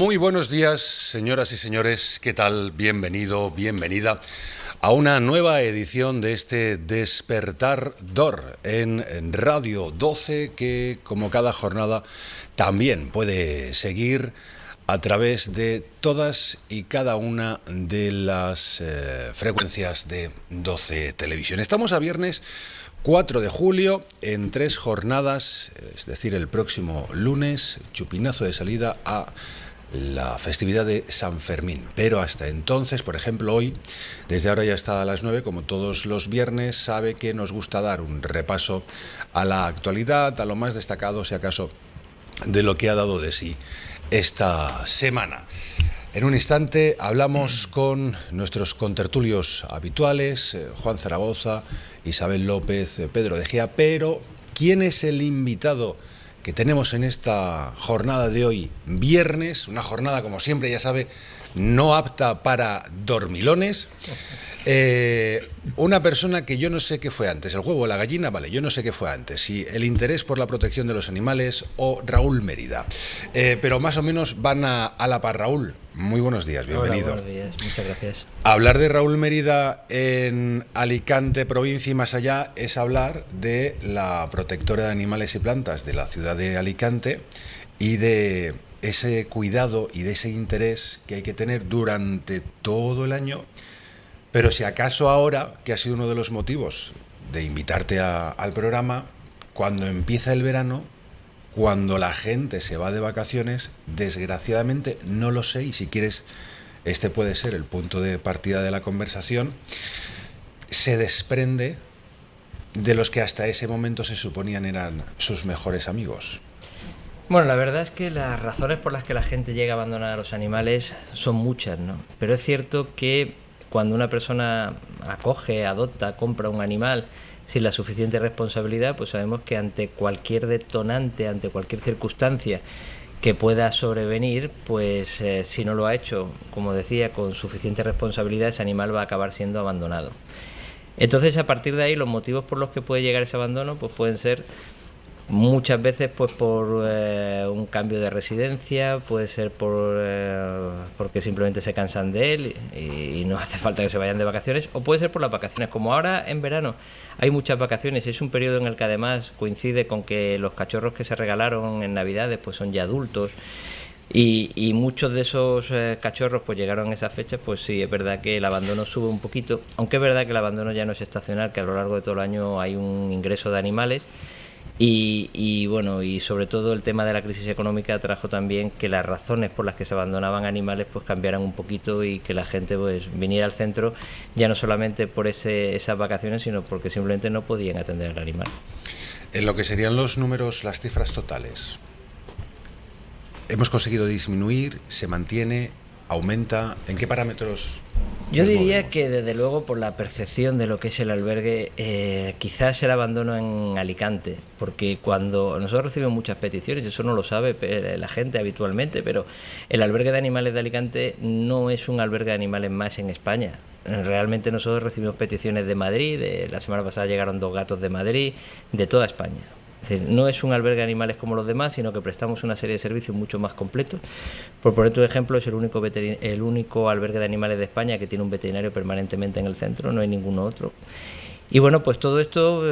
Muy buenos días, señoras y señores. ¿Qué tal? Bienvenido, bienvenida a una nueva edición de este Despertar DOR en Radio 12, que como cada jornada también puede seguir a través de todas y cada una de las frecuencias de 12 Televisión. Estamos a viernes 4 de julio en 3 jornadas, es decir, el próximo lunes, chupinazo de salida a la festividad de San Fermín. Pero hasta entonces, por ejemplo, hoy, desde ahora ya está a las 9, como todos los viernes, sabe que nos gusta dar un repaso a la actualidad, a lo más destacado, si acaso, de lo que ha dado de sí esta semana. En un instante hablamos con nuestros contertulios habituales, Juan Zaragoza, Isabel López, Pedro de Gea, pero ¿quién es el invitado que tenemos en esta jornada de hoy, viernes? Una jornada, como siempre, ya sabe, no apta para dormilones. Una persona que yo no sé qué fue antes, el huevo o la gallina, vale, yo no sé qué fue antes, si el interés por la protección de los animales o Raúl Mérida. Pero más o menos van a la par. Raúl, muy buenos días, bienvenido. Hola, buenos días, muchas gracias. Hablar de Raúl Mérida en Alicante, provincia y más allá, es hablar de la protectora de animales y plantas de la ciudad de Alicante y de ese cuidado y de ese interés que hay que tener durante todo el año. Pero si acaso ahora, que ha sido uno de los motivos de invitarte al programa, cuando empieza el verano, cuando la gente se va de vacaciones, desgraciadamente, no lo sé, y si quieres, este puede ser el punto de partida de la conversación, se desprende de los que hasta ese momento se suponían eran sus mejores amigos. Bueno, la verdad es que las razones por las que la gente llega a abandonar a los animales son muchas, ¿no? Pero es cierto que cuando una persona acoge, adopta, compra un animal sin la suficiente responsabilidad, pues sabemos que ante cualquier detonante, ante cualquier circunstancia que pueda sobrevenir, pues si no lo ha hecho, como decía, con suficiente responsabilidad, ese animal va a acabar siendo abandonado. Entonces, a partir de ahí, los motivos por los que puede llegar ese abandono pues pueden ser muchas veces pues por un cambio de residencia, puede ser porque simplemente se cansan de él y no hace falta que se vayan de vacaciones, o puede ser por las vacaciones. Como ahora en verano hay muchas vacaciones, es un periodo en el que además coincide con que los cachorros que se regalaron en Navidades pues son ya adultos. Y muchos de esos cachorros pues llegaron a esas fechas, pues sí, es verdad que el abandono sube un poquito, aunque es verdad que el abandono ya no es estacional, que a lo largo de todo el año hay un ingreso de animales. Y bueno, y sobre todo el tema de la crisis económica trajo también que las razones por las que se abandonaban animales pues cambiaran un poquito y que la gente pues viniera al centro ya no solamente por esas vacaciones, sino porque simplemente no podían atender al animal. En lo que serían los números, las cifras totales, ¿hemos conseguido disminuir? ¿Se mantiene? ¿Aumenta? ¿En qué parámetros? Yo diría que desde luego por la percepción de lo que es el albergue, quizás el abandono en Alicante, porque cuando nosotros recibimos muchas peticiones, eso no lo sabe la gente habitualmente, pero el albergue de animales de Alicante no es un albergue de animales más en España. Realmente nosotros recibimos peticiones de Madrid, la semana pasada llegaron 2 gatos de Madrid, de toda España. Es decir, no es un albergue de animales como los demás, sino que prestamos una serie de servicios mucho más completos. Por poner tu ejemplo, es el único albergue de animales de España que tiene un veterinario permanentemente en el centro, no hay ninguno otro. Y bueno, pues todo esto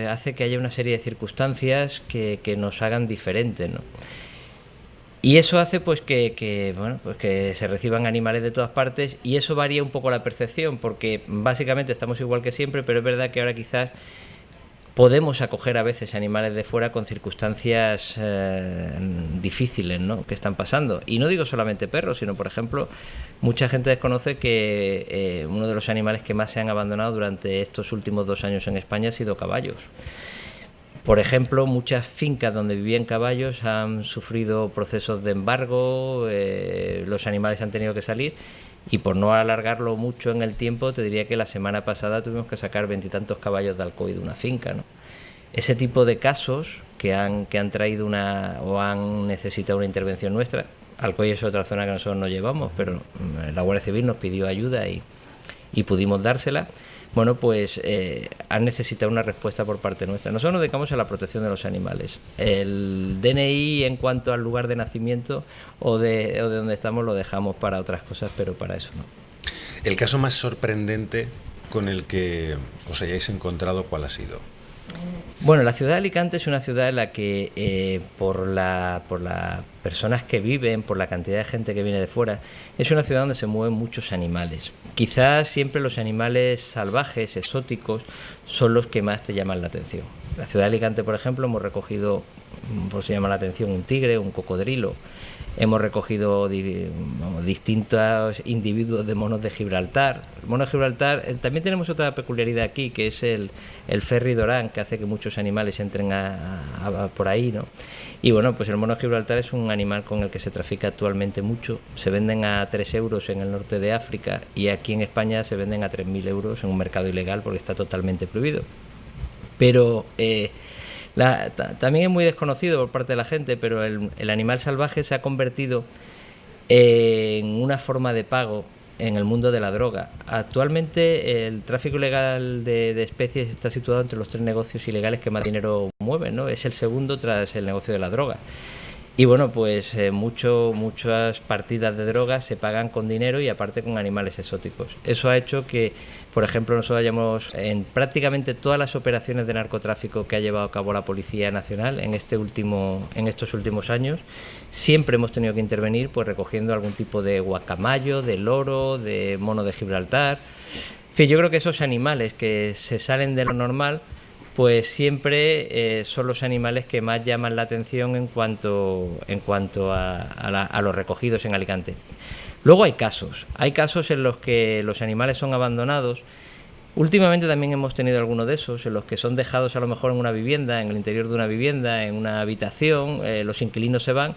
hace que haya una serie de circunstancias que nos hagan diferentes, ¿no? Y eso hace pues que se reciban animales de todas partes, y eso varía un poco la percepción, porque básicamente estamos igual que siempre, pero es verdad que ahora quizás podemos acoger a veces animales de fuera con circunstancias difíciles, ¿no?, que están pasando. Y no digo solamente perros, sino, por ejemplo, mucha gente desconoce que uno de los animales que más se han abandonado durante estos últimos 2 años en España ha sido caballos. Por ejemplo, muchas fincas donde vivían caballos han sufrido procesos de embargo, los animales han tenido que salir. Y por no alargarlo mucho en el tiempo, te diría que la semana pasada tuvimos que sacar 20 y tantos caballos de Alcoy de una finca, ¿no? Ese tipo de casos que han traído o han necesitado una intervención nuestra. Alcoy es otra zona que nosotros no llevamos, pero la Guardia Civil nos pidió ayuda y pudimos dársela. bueno, pues han necesitado una respuesta por parte nuestra. Nosotros nos dedicamos a la protección de los animales. El DNI en cuanto al lugar de nacimiento o de donde estamos lo dejamos para otras cosas, pero para eso no. El caso más sorprendente con el que os hayáis encontrado, ¿cuál ha sido? Bueno, la ciudad de Alicante es una ciudad en la que por las personas que viven, por la cantidad de gente que viene de fuera, es una ciudad donde se mueven muchos animales. Quizás siempre los animales salvajes, exóticos, son los que más te llaman la atención. En la ciudad de Alicante, por ejemplo, hemos recogido, por si llama la atención, un tigre, un cocodrilo. Hemos recogido distintos individuos de monos de Gibraltar. El mono de Gibraltar, también tenemos otra peculiaridad aquí, que es el ferry Dorán, que hace que muchos animales entren por ahí, ¿no? Y bueno, pues el mono de Gibraltar es un animal con el que se trafica actualmente mucho. Se venden a 3 euros en el norte de África y aquí en España se venden a 3.000 euros en un mercado ilegal porque está totalmente prohibido. Pero también es muy desconocido por parte de la gente, pero el animal salvaje se ha convertido en una forma de pago en el mundo de la droga. Actualmente el tráfico ilegal de especies está situado entre los 3 negocios ilegales que más dinero mueven, ¿no? Es el segundo tras el negocio de la droga. Y bueno, pues muchas partidas de drogas se pagan con dinero y aparte con animales exóticos. Eso ha hecho que, por ejemplo, nosotros hayamos en prácticamente todas las operaciones de narcotráfico que ha llevado a cabo la Policía Nacional en estos últimos años, siempre hemos tenido que intervenir pues recogiendo algún tipo de guacamayo, de loro, de mono de Gibraltar. En fin, yo creo que esos animales que se salen de lo normal pues siempre son los animales que más llaman la atención en cuanto a los recogidos en Alicante. Luego hay casos en los que los animales son abandonados. Últimamente también hemos tenido algunos de esos, en los que son dejados a lo mejor en una vivienda, en el interior de una vivienda, en una habitación, los inquilinos se van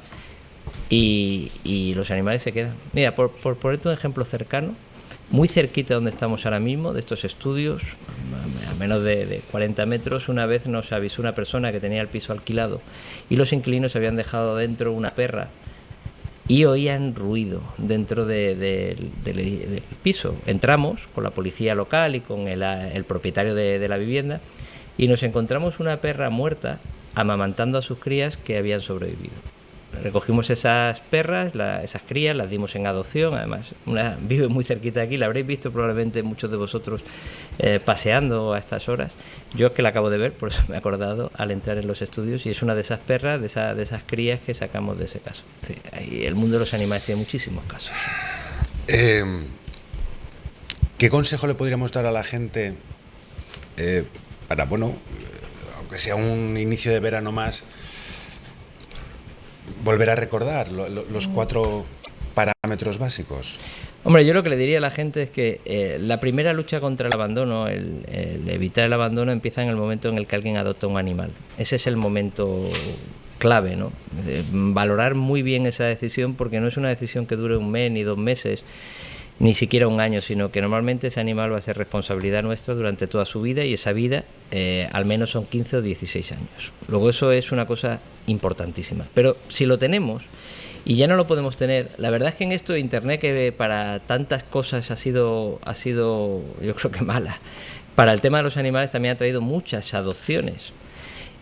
y los animales se quedan. Mira, por ponerte un ejemplo cercano, muy cerquita donde estamos ahora mismo, de estos estudios, a menos de 40 metros, una vez nos avisó una persona que tenía el piso alquilado y los inquilinos habían dejado dentro una perra y oían ruido dentro del piso. Entramos con la policía local y con el propietario de la vivienda y nos encontramos una perra muerta amamantando a sus crías que habían sobrevivido. Recogimos esas perras, esas crías, las dimos en adopción. Además, una vive muy cerquita de aquí, la habréis visto probablemente muchos de vosotros paseando a estas horas. Yo es que la acabo de ver, por eso me he acordado al entrar en los estudios, y es una de esas perras, de esas crías que sacamos de ese caso. Sí, el mundo de los animales tiene muchísimos casos. ¿Qué consejo le podríamos dar a la gente para, bueno, aunque sea un inicio de verano más, volver a recordar los 4 parámetros básicos? Hombre, yo lo que le diría a la gente es que la primera lucha contra el abandono, el evitar el abandono, empieza en el momento en el que alguien adopta un animal. Ese es el momento clave, ¿no? Valorar muy bien esa decisión, porque no es una decisión que dure un mes ni 2 meses, ni siquiera un año, sino que normalmente ese animal va a ser responsabilidad nuestra durante toda su vida, y esa vida al menos son 15 o 16 años. Luego eso es una cosa importantísima. Pero si lo tenemos y ya no lo podemos tener, la verdad es que en esto de Internet, que para tantas cosas ha sido yo creo que mala, para el tema de los animales también ha traído muchas adopciones.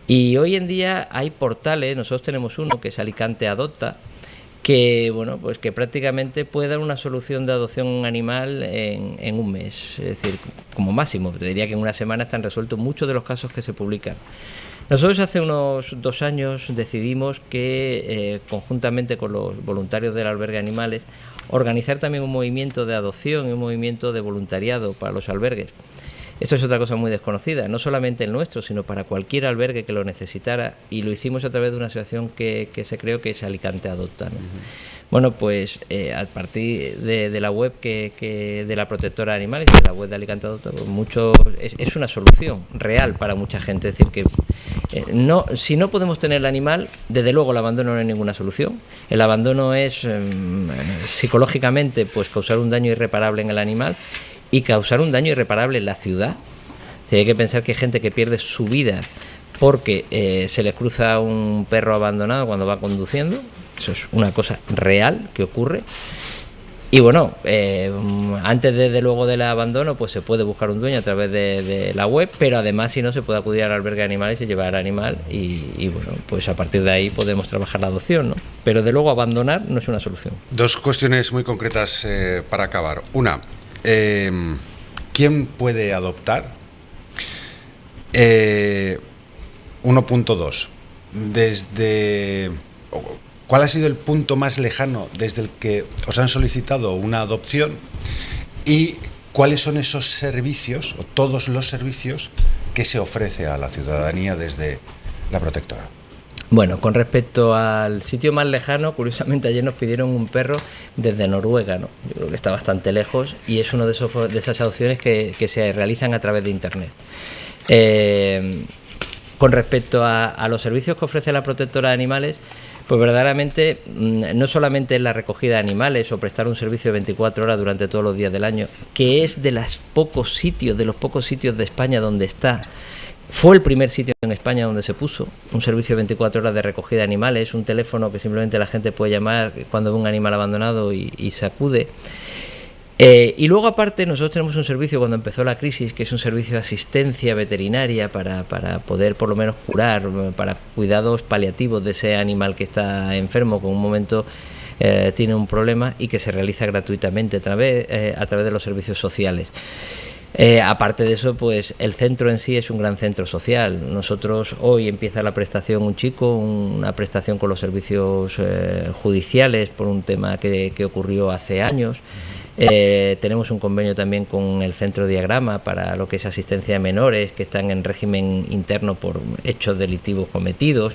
Y hoy en día hay portales, nosotros tenemos uno que es Alicante Adopta, que bueno, pues que prácticamente puede dar una solución de adopción a un animal en un mes, es decir, como máximo. Te diría que en una semana están resueltos muchos de los casos que se publican. Nosotros hace unos 2 años decidimos que conjuntamente con los voluntarios del albergue de animales, organizar también un movimiento de adopción y un movimiento de voluntariado para los albergues. Esto es otra cosa muy desconocida, no solamente el nuestro, sino para cualquier albergue que lo necesitara, y lo hicimos a través de una asociación que se creó, que es Alicante Adopta, ¿no? Bueno, pues a partir de la web de la protectora de animales, de la web de Alicante Adopta, pues es una solución real para mucha gente. Es decir, que si no podemos tener el animal, desde luego el abandono no es ninguna solución. El abandono es psicológicamente pues causar un daño irreparable en el animal y causar un daño irreparable en la ciudad. Hay que pensar que hay gente que pierde su vida porque se les cruza un perro abandonado cuando va conduciendo. Eso es una cosa real que ocurre. Y bueno, antes desde luego del abandono, pues se puede buscar un dueño a través de la web, pero además si no se puede acudir al albergue de animales y llevar al animal y bueno, pues a partir de ahí podemos trabajar la adopción, ¿no? Pero de luego abandonar no es una solución. Dos cuestiones muy concretas para acabar. Una, ¿quién puede adoptar? 1.2. ¿Cuál ha sido el punto más lejano desde el que os han solicitado una adopción? ¿Y cuáles son esos servicios, o todos los servicios, que se ofrece a la ciudadanía desde la protectora? Bueno, con respecto al sitio más lejano, curiosamente ayer nos pidieron un perro desde Noruega, ¿no? Yo creo que está bastante lejos y es una de esas adopciones que se realizan a través de Internet. Con respecto a los servicios que ofrece la protectora de animales, pues verdaderamente no solamente es la recogida de animales o prestar un servicio de 24 horas durante todos los días del año, que es de los pocos sitios de España donde está. Fue el primer sitio en España donde se puso un servicio de 24 horas de recogida de animales, un teléfono que simplemente la gente puede llamar cuando ve un animal abandonado y se acude. Y luego aparte nosotros tenemos un servicio cuando empezó la crisis, que es un servicio de asistencia veterinaria para poder por lo menos curar, para cuidados paliativos de ese animal que está enfermo, que en un momento tiene un problema y que se realiza gratuitamente a través de los servicios sociales. Aparte de eso, pues el centro en sí es un gran centro social. Nosotros hoy empieza la prestación un chico, una prestación con los servicios judiciales por un tema que ocurrió hace años. Tenemos un convenio también con el Centro Diagrama para lo que es asistencia de menores que están en régimen interno por hechos delictivos cometidos.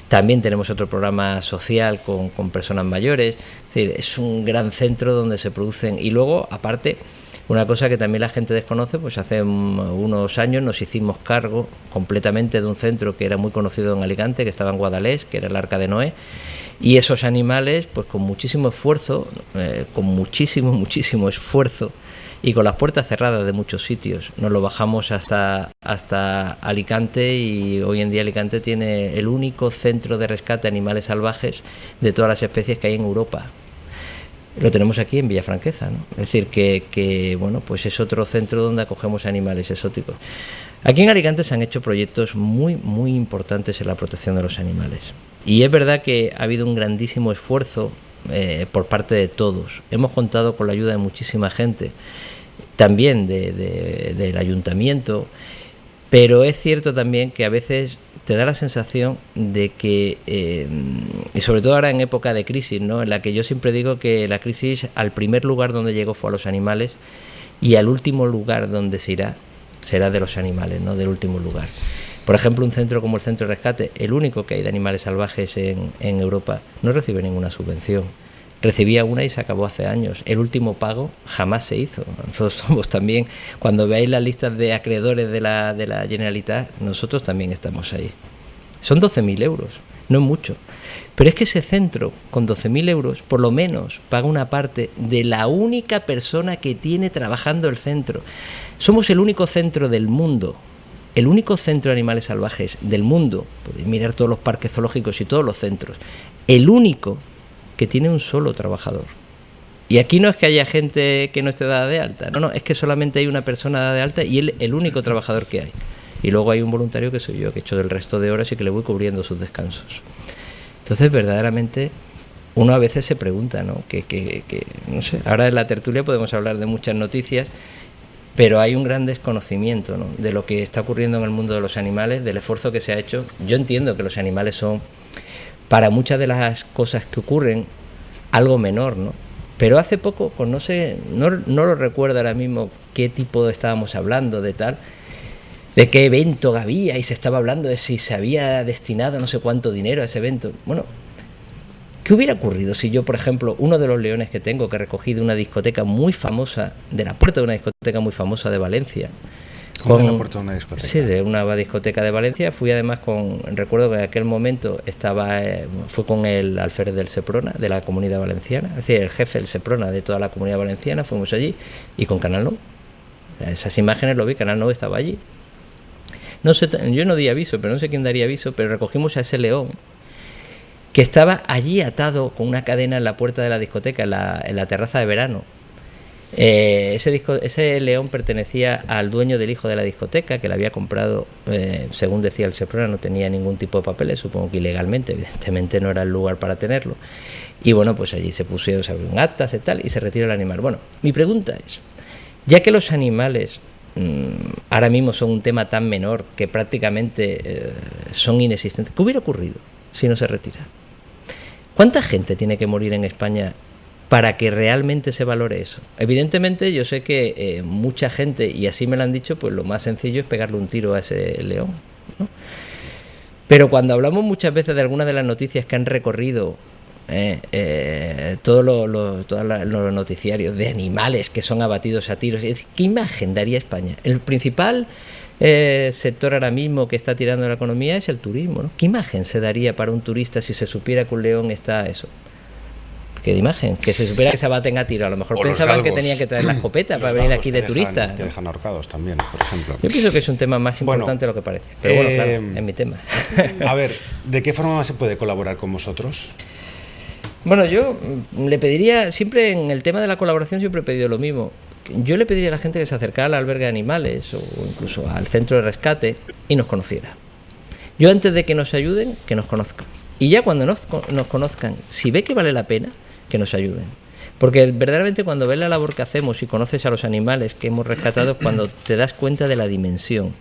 También tenemos otro programa social con personas mayores. Es decir, es un gran centro donde se producen. Y luego, aparte, una cosa que también la gente desconoce, pues hace unos años nos hicimos cargo completamente de un centro que era muy conocido en Alicante, que estaba en Guadalés, que era el Arca de Noé. Y esos animales, pues con muchísimo esfuerzo, muchísimo esfuerzo, y con las puertas cerradas de muchos sitios, nos lo bajamos hasta Alicante, y hoy en día Alicante tiene el único centro de rescate de animales salvajes de todas las especies que hay en Europa. Lo tenemos aquí en Villafranqueza, ¿no? Es decir, que bueno, pues es otro centro donde acogemos animales exóticos. Aquí en Alicante se han hecho proyectos muy importantes en la protección de los animales. Y es verdad que ha habido un grandísimo esfuerzo por parte de todos. Hemos contado con la ayuda de muchísima gente, también del ayuntamiento, pero es cierto también que a veces te da la sensación de que, y sobre todo ahora en época de crisis, ¿no?, en la que yo siempre digo que la crisis al primer lugar donde llegó fue a los animales y al último lugar donde se irá será de los animales, no del último lugar. Por ejemplo, un centro como el Centro de Rescate, el único que hay de animales salvajes en Europa, no recibe ninguna subvención. Recibía una y se acabó hace años. El último pago jamás se hizo. Nosotros somos también, cuando veáis las listas de acreedores de la Generalitat, nosotros también estamos ahí. Son 12.000 euros, no es mucho. Pero es que ese centro, con 12.000 euros, por lo menos paga una parte de la única persona que tiene trabajando el centro. Somos el único centro del mundo, el único centro de animales salvajes del mundo, podéis mirar todos los parques zoológicos y todos los centros, el único que tiene un solo trabajador. Y aquí no es que haya gente que no esté dada de alta, no, es que solamente hay una persona dada de alta y él el único trabajador que hay. Y luego hay un voluntario que soy yo, que he hecho del resto de horas y que le voy cubriendo sus descansos. Entonces, verdaderamente, uno a veces se pregunta, ¿no? No sé, ahora en la tertulia podemos hablar de muchas noticias, pero hay un gran desconocimiento, ¿no?, de lo que está ocurriendo en el mundo de los animales, del esfuerzo que se ha hecho. Yo entiendo que los animales son, para muchas de las cosas que ocurren, algo menor, ¿no? Pero hace poco, pues no lo recuerdo ahora mismo qué tipo estábamos hablando de tal, de qué evento había, y se estaba hablando de si se había destinado no sé cuánto dinero a ese evento. Bueno, ¿qué hubiera ocurrido si yo, por ejemplo, uno de los leones que tengo, que recogí de una discoteca muy famosa, de la puerta de una discoteca muy famosa de Valencia? ¿Cómo de la puerta de una discoteca? Sí, de una discoteca de Valencia. Fui además recuerdo que en aquel momento fue con el alférez del Seprona, de la Comunidad Valenciana, es decir, el jefe del Seprona de toda la Comunidad Valenciana, fuimos allí, y con Canal 9. Esas imágenes lo vi, Canal 9 estaba allí. No sé, yo no di aviso, pero no sé quién daría aviso, pero recogimos a ese león que estaba allí atado con una cadena en la puerta de la discoteca, en la terraza de verano. Ese león pertenecía al dueño del hijo de la discoteca, que la había comprado, según decía el Seprona, no tenía ningún tipo de papeles, supongo que ilegalmente, evidentemente no era el lugar para tenerlo. Y bueno, pues allí se abrieron actas y tal, y se retiró el animal. Bueno, mi pregunta es, ya que los animales ahora mismo son un tema tan menor que prácticamente son inexistentes, ¿qué hubiera ocurrido si no se retira? ¿Cuánta gente tiene que morir en España para que realmente se valore eso? Evidentemente yo sé que mucha gente, y así me lo han dicho, pues lo más sencillo es pegarle un tiro a ese león, ¿no? Pero cuando hablamos muchas veces de algunas de las noticias que han recorrido todos los noticiarios de animales que son abatidos a tiros, ¿qué imagen daría España? El principal sector ahora mismo que está tirando la economía es el turismo, ¿no? ¿Qué imagen se daría para un turista si se supiera que un león está eso? ¿Qué imagen? Que se supiera que se abaten a tiro. A lo mejor pensaban que tenían que traer la escopeta para venir aquí de turista. Que dejan ahorcados también, por ejemplo. Yo pienso que es un tema más importante de lo que parece. Pero bueno, claro, es mi tema. A ver, ¿de qué forma más se puede colaborar con vosotros? Bueno, yo le pediría, siempre en el tema de la colaboración siempre he pedido lo mismo. Yo le pediría a la gente que se acercara al albergue de animales o incluso al centro de rescate y nos conociera. Yo antes de que nos ayuden, que nos conozcan. Y ya cuando nos conozcan, si ve que vale la pena, que nos ayuden. Porque verdaderamente cuando ves la labor que hacemos y conoces a los animales que hemos rescatado, cuando te das cuenta de la dimensión.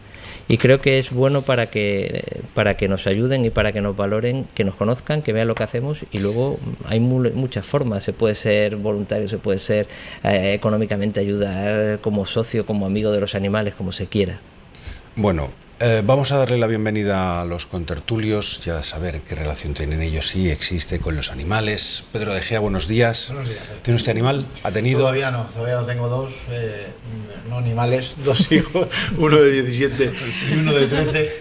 Y creo que es bueno para que nos ayuden y para que nos valoren, que nos conozcan, que vean lo que hacemos. Y luego hay muchas formas. Se puede ser voluntario, se puede ser económicamente ayudar, como socio, como amigo de los animales, como se quiera. Bueno, vamos a darle la bienvenida a los contertulios, ya a saber qué relación tienen ellos, si existe, con los animales. Pedro de Gea, buenos días. Buenos días. ¿Tiene usted animal? ¿Ha tenido? Todavía no tengo dos, no animales, dos hijos, uno de 17 y uno de 13,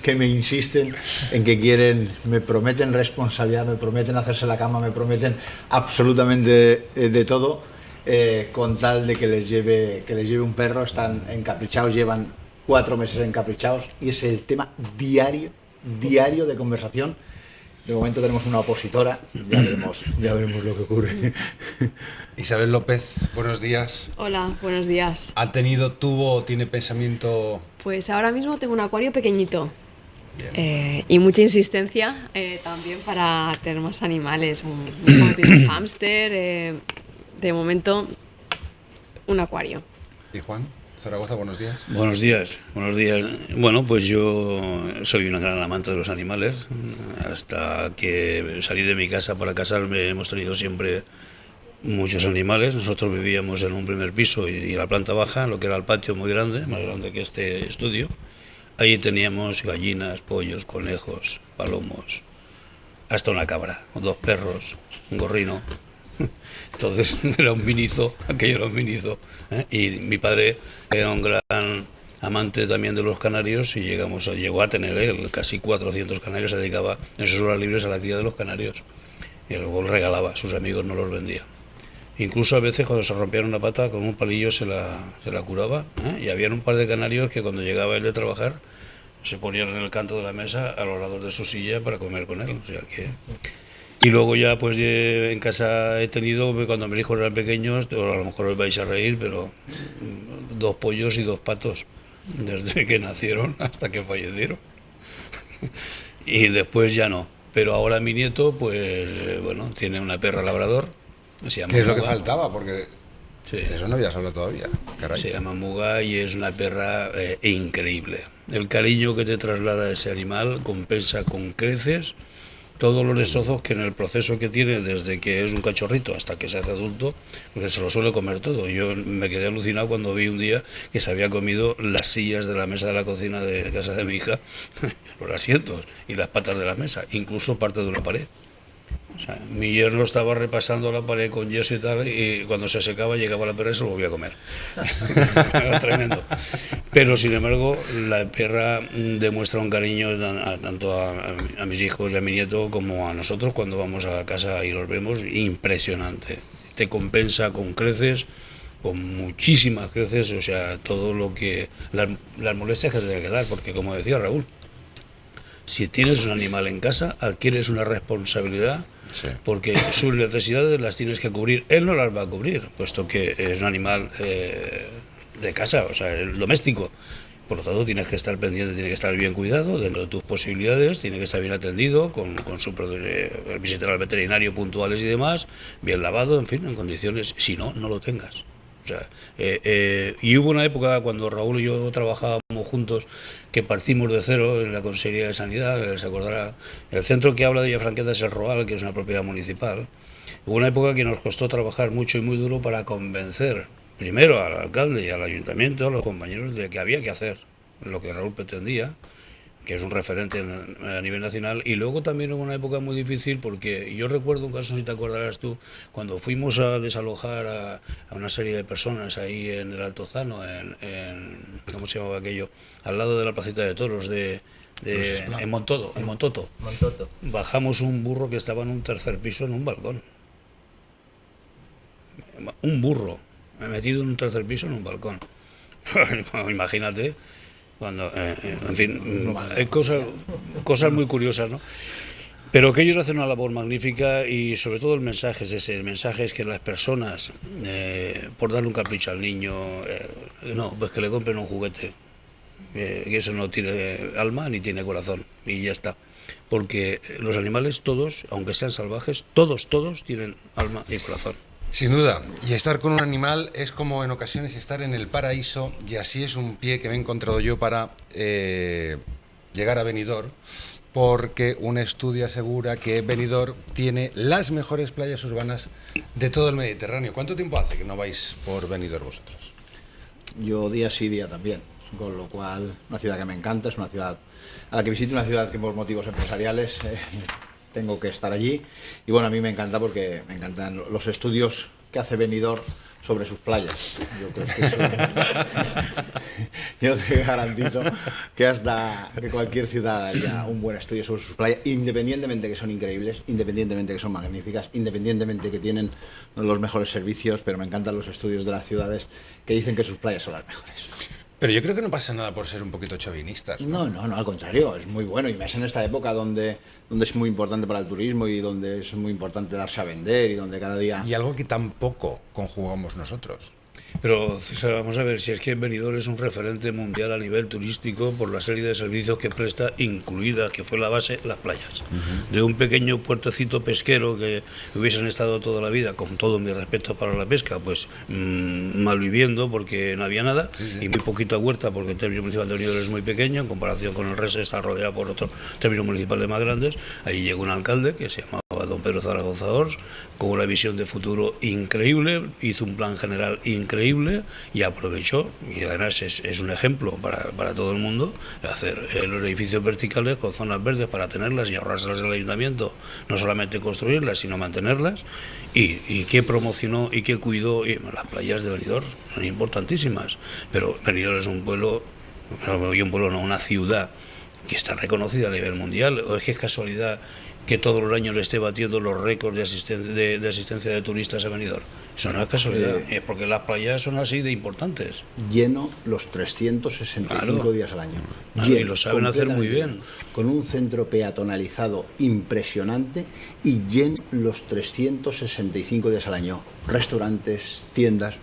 que me insisten en que quieren, me prometen responsabilidad, me prometen hacerse la cama, me prometen absolutamente de todo, con tal de que les lleve un perro. Están encaprichados, llevan 4 meses encaprichados y es el tema diario de conversación. De momento tenemos una opositora, ya veremos lo que ocurre. Isabel López, buenos días. Hola, buenos días. ¿Tiene pensamiento? Pues ahora mismo tengo un acuario pequeñito y mucha insistencia también para tener más animales. Un hámster, de momento un acuario. ¿Y Juan Zaragoza, buenos días? Buenos días. Bueno, pues yo soy una gran amante de los animales. Hasta que salí de mi casa para casarme hemos tenido siempre muchos animales. Nosotros vivíamos en un primer piso y la planta baja, lo que era el patio muy grande, más grande que este estudio. Allí teníamos gallinas, pollos, conejos, palomos, hasta una cabra, 2 perros, un gorrino. Entonces era un minizo, aquello era un minizo, ¿eh? Y mi padre era un gran amante también de los canarios y llegó a tener él casi 400 canarios. Se dedicaba en sus horas libres a la cría de los canarios y luego los regalaba, sus amigos no los vendía. Incluso a veces cuando se rompía una pata con un palillo se la curaba, ¿eh? Y había un par de canarios que cuando llegaba él de trabajar se ponían en el canto de la mesa a los lados de su silla para comer con él, o sea que... Y luego ya pues en casa he tenido, cuando mis hijos eran pequeños, a lo mejor os vais a reír, pero 2 pollos y 2 patos, desde que nacieron hasta que fallecieron. Y después ya no. Pero ahora mi nieto, pues bueno, tiene una perra labrador. Se llama ¿Qué es lo Muga. que faltaba? Porque Sí. eso no habías hablado todavía. Caray. Se llama Muga y es una perra increíble. El cariño que te traslada ese animal compensa con creces todos los destrozos que en el proceso que tiene desde que es un cachorrito hasta que se hace adulto, porque se lo suele comer todo. Yo me quedé alucinado cuando vi un día que se había comido las sillas de la mesa de la cocina de casa de mi hija, los asientos y las patas de la mesa, incluso parte de una pared. O sea, mi yerno estaba repasando la pared con yeso y tal, y cuando se secaba llegaba la perra y se lo volvía a comer. Era tremendo. Pero sin embargo, la perra demuestra un cariño tanto a mis hijos y a mi nieto como a nosotros cuando vamos a casa y los vemos, impresionante. Te compensa con creces, con muchísimas creces, o sea, todo lo que... las molestias que te tiene que dar, porque como decía Raúl, Si tienes un animal en casa, adquieres una responsabilidad, porque sus necesidades las tienes que cubrir. Él no las va a cubrir, puesto que es un animal de casa, o sea, el doméstico. Por lo tanto, tienes que estar pendiente, tiene que estar bien cuidado dentro de tus posibilidades, tiene que estar bien atendido, con su visitar al veterinario puntuales y demás, bien lavado, en fin, en condiciones. Si no, no lo tengas. O sea, y hubo una época cuando Raúl y yo trabajábamos juntos que partimos de cero en la Consejería de Sanidad, se acordará. El centro que habla de Villafranqueza es el Roal, que es una propiedad municipal. Hubo una época que nos costó trabajar mucho y muy duro para convencer primero al alcalde y al ayuntamiento, a los compañeros, de que había que hacer lo que Raúl pretendía, que es un referente a nivel nacional. Y luego también hubo una época muy difícil, porque yo recuerdo un caso, si te acordarás tú, cuando fuimos a desalojar a una serie de personas ahí en el Altozano, ¿cómo se llamaba aquello? Al lado de la placita de toros en Montoto. Bajamos un burro que estaba en un tercer piso en un balcón. Un burro metido en un tercer piso en un balcón. Imagínate. Cuando, en fin, hay cosas muy curiosas, ¿no? Pero que ellos hacen una labor magnífica, y sobre todo el mensaje es ese. El mensaje es que las personas, por darle un capricho al niño, no, pues que le compren un juguete, que eso no tiene alma ni tiene corazón, y ya está. Porque los animales todos, aunque sean salvajes, todos tienen alma y corazón. Sin duda, y estar con un animal es como en ocasiones estar en el paraíso, y así es un pie que me he encontrado yo para llegar a Benidorm, porque un estudio asegura que Benidorm tiene las mejores playas urbanas de todo el Mediterráneo. ¿Cuánto tiempo hace que no vais por Benidorm vosotros? Yo día sí, día también, con lo cual una ciudad que me encanta, es una ciudad a la que visito, una ciudad que por motivos empresariales tengo que estar allí, y bueno, a mí me encanta porque me encantan los estudios que hace Benidorm sobre sus playas. Yo creo que eso, yo te garantizo que hasta que cualquier ciudad haya un buen estudio sobre sus playas, independientemente que son increíbles, independientemente que son magníficas, independientemente que tienen los mejores servicios, pero me encantan los estudios de las ciudades que dicen que sus playas son las mejores. Pero yo creo que no pasa nada por ser un poquito chauvinistas, ¿no? No, al contrario, es muy bueno, y más en esta época donde es muy importante para el turismo y donde es muy importante darse a vender y donde cada día... Y algo que tampoco conjugamos nosotros. Pero vamos a ver, si es que Benidorm es un referente mundial a nivel turístico por la serie de servicios que presta, incluida, que fue la base, las playas. De un pequeño puertecito pesquero que hubiesen estado toda la vida, con todo mi respeto para la pesca, pues malviviendo porque no había nada, y muy poquita huerta, porque el término municipal de Benidorm es muy pequeño en comparación con el resto, está rodeado por otros términos municipales más grandes. Ahí llegó un alcalde que se llamaba don Pedro Zaragoza Ors, con una visión de futuro increíble, hizo un plan general increíble y aprovechó, y además es un ejemplo para todo el mundo, hacer los edificios verticales con zonas verdes para tenerlas y ahorrárselas al ayuntamiento, no solamente construirlas, sino mantenerlas, y que promocionó y que cuidó. Y las playas de Benidorm son importantísimas, pero Benidorm es un pueblo, una ciudad que está reconocida a nivel mundial. ¿O es que es casualidad que todos los años esté batiendo los récords de asistencia de turistas a Benidorm? Eso no es casualidad, es porque las playas son así de importantes. Lleno los 365 días al año. Lleno, y lo saben hacer muy bien. Con un centro peatonalizado impresionante, y lleno los 365 días al año. Restaurantes, tiendas,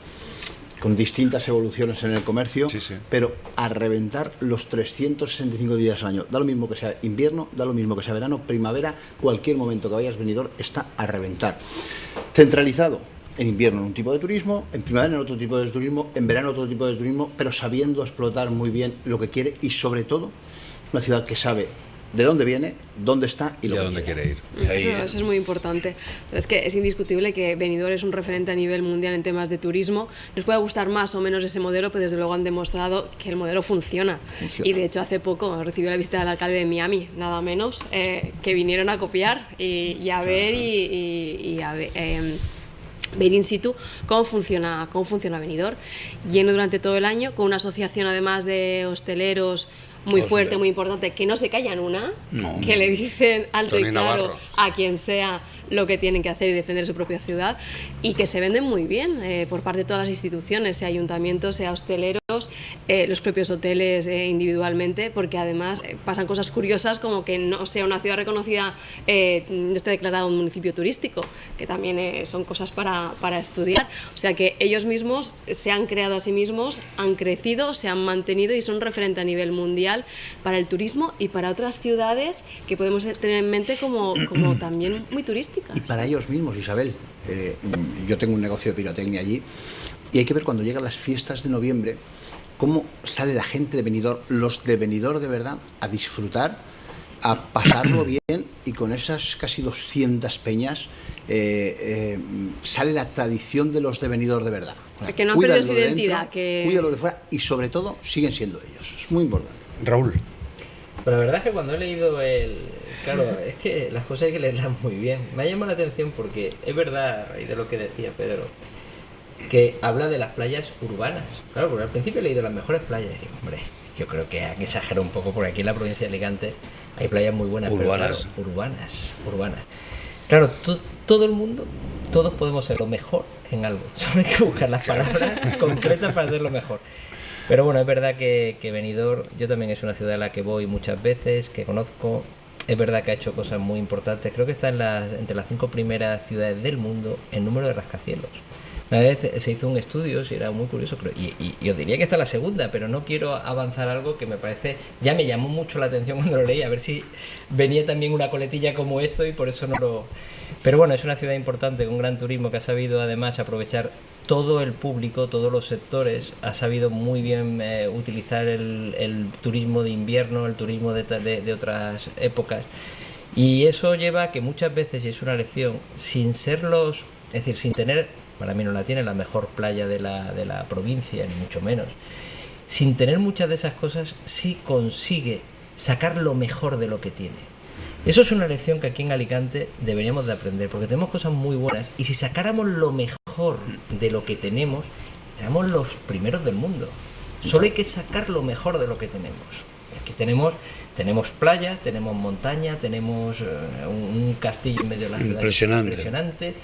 con distintas evoluciones en el comercio, pero a reventar los 365 días al año. Da lo mismo que sea invierno, da lo mismo que sea verano, primavera, cualquier momento que vayas a Benidorm está a reventar. Centralizado en invierno en un tipo de turismo, en primavera en otro tipo de turismo, en verano otro tipo de turismo, pero sabiendo explotar muy bien lo que quiere, y sobre todo es una ciudad que sabe de dónde viene, dónde está y lo que dónde quiere ir. Eso es muy importante. Pero es que es indiscutible que Benidorm es un referente a nivel mundial en temas de turismo. Nos puede gustar más o menos ese modelo, pero desde luego han demostrado que el modelo funciona. Y de hecho hace poco recibió la visita del alcalde de Miami, nada menos, que vinieron a copiar y a ver ver in situ cómo funciona Benidorm, lleno durante todo el año, con una asociación además de hosteleros muy fuerte, muy importante, que no se callan una, que le dicen alto Tony y claro Navarro. a quien sea lo que tienen que hacer y defender su propia ciudad, y que se venden muy bien por parte de todas las instituciones, sea ayuntamientos, sea hosteleros, los propios hoteles individualmente, porque además pasan cosas curiosas como que no sea una ciudad reconocida, no esté declarado un municipio turístico, que también son cosas para estudiar. O sea que ellos mismos se han creado a sí mismos, han crecido, se han mantenido y son referente a nivel mundial para el turismo y para otras ciudades que podemos tener en mente como también muy turísticas. Y para ellos mismos, Isabel, yo tengo un negocio de pirotecnia allí y hay que ver cuando llegan las fiestas de noviembre cómo sale la gente de Benidorm, los de Benidorm de verdad, a disfrutar, a pasarlo bien, y con esas casi 200 peñas sale la tradición de los de Benidorm de verdad. Que no han perdido su identidad. Cuídalo de fuera y sobre todo siguen siendo ellos. Es muy importante. Raúl. Pero la verdad es que cuando he leído Claro, es que las cosas hay que leerlas muy bien. Me ha llamado la atención porque es verdad, y de lo que decía Pedro, que habla de las playas urbanas. Claro, porque al principio he leído las mejores playas y digo, hombre, yo creo que han exagerado un poco, porque aquí en la provincia de Alicante hay playas muy buenas, urbanas. Pero claro, urbanas. Claro, todo el mundo, todos podemos ser lo mejor en algo. Solo hay que buscar las palabras concretas para ser lo mejor. Pero bueno, es verdad que Benidorm, yo también es una ciudad a la que voy muchas veces, que conozco. Es verdad que ha hecho cosas muy importantes. Creo que está entre las 5 primeras ciudades del mundo en número de rascacielos. Una vez se hizo un estudio, y era muy curioso, creo, y os diría que está la segunda, pero no quiero avanzar algo que me parece, ya me llamó mucho la atención cuando lo leí, a ver si venía también una coletilla como esto y por eso no lo... Pero bueno, es una ciudad importante, con un gran turismo, que ha sabido además aprovechar todo el público, todos los sectores, ha sabido muy bien utilizar el turismo de invierno, el turismo de otras épocas, y eso lleva a que muchas veces, y es una lección, sin tener, para mí no la tiene, la mejor playa de la provincia, ni mucho menos, sin tener muchas de esas cosas, sí consigue sacar lo mejor de lo que tiene. Eso es una lección que aquí en Alicante deberíamos de aprender, porque tenemos cosas muy buenas, y si sacáramos lo mejor de lo que tenemos, éramos los primeros del mundo. Solo hay que sacar lo mejor de lo que tenemos. Aquí tenemos playa, tenemos montaña, tenemos un castillo en medio de la ciudad impresionante.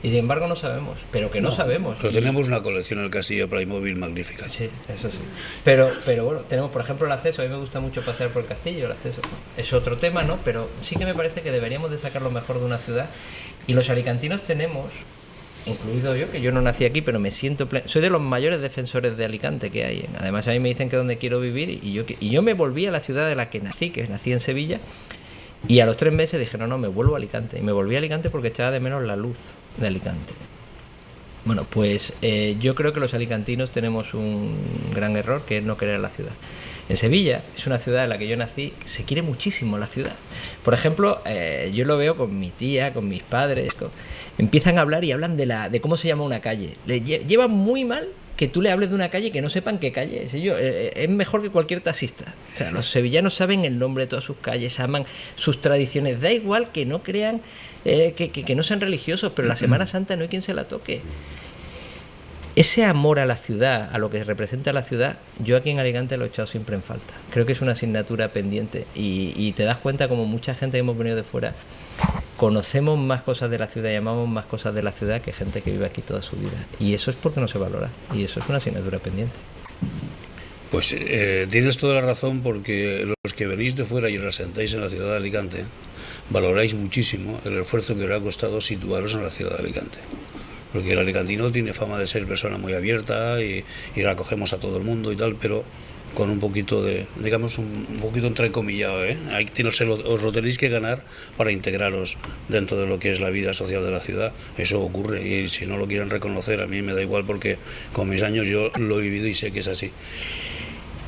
Y sin embargo no sabemos, pero que no sabemos. Pero tenemos una colección en el castillo de Playmobil magnífica. Sí, eso sí. Pero bueno, tenemos por ejemplo el acceso. A mí me gusta mucho pasear por el castillo, el acceso es otro tema, ¿no? Pero sí que me parece que deberíamos de sacar lo mejor de una ciudad. Y los alicantinos tenemos, incluido yo, que yo no nací aquí, pero me siento soy de los mayores defensores de Alicante que hay. Además a mí me dicen que es donde quiero vivir, y yo me volví a la ciudad de la que nací en Sevilla, y a los 3 meses dije, no, me vuelvo a Alicante. Y me volví a Alicante porque echaba de menos la luz de Alicante. Bueno, pues yo creo que los alicantinos tenemos un gran error, que es no querer la ciudad. En Sevilla, es una ciudad en la que yo nací, se quiere muchísimo la ciudad. Por ejemplo, yo lo veo con mi tía, con mis padres, empiezan a hablar y hablan de cómo se llama una calle. Llevan muy mal que tú le hables de una calle que no sepan qué calle es. Es mejor que cualquier taxista. O sea, los sevillanos saben el nombre de todas sus calles, aman sus tradiciones. Da igual que no crean, que no sean religiosos, pero la Semana Santa no hay quien se la toque. Ese amor a la ciudad, a lo que representa la ciudad, yo aquí en Alicante lo he echado siempre en falta. Creo que es una asignatura pendiente, y te das cuenta como mucha gente que hemos venido de fuera conocemos más cosas de la ciudad y amamos más cosas de la ciudad que gente que vive aquí toda su vida. Y eso es porque no se valora, y eso es una asignatura pendiente. Pues tienes toda la razón, porque los que venís de fuera y os asentáis en la ciudad de Alicante valoráis muchísimo el esfuerzo que os ha costado situaros en la ciudad de Alicante. Porque el alicantino tiene fama de ser persona muy abierta y acogemos a todo el mundo y tal, pero con un poquito de, digamos, un poquito entrecomillado, ¿eh? Os lo tenéis que ganar para integraros dentro de lo que es la vida social de la ciudad. Eso ocurre, y si no lo quieren reconocer, a mí me da igual, porque con mis años yo lo he vivido y sé que es así.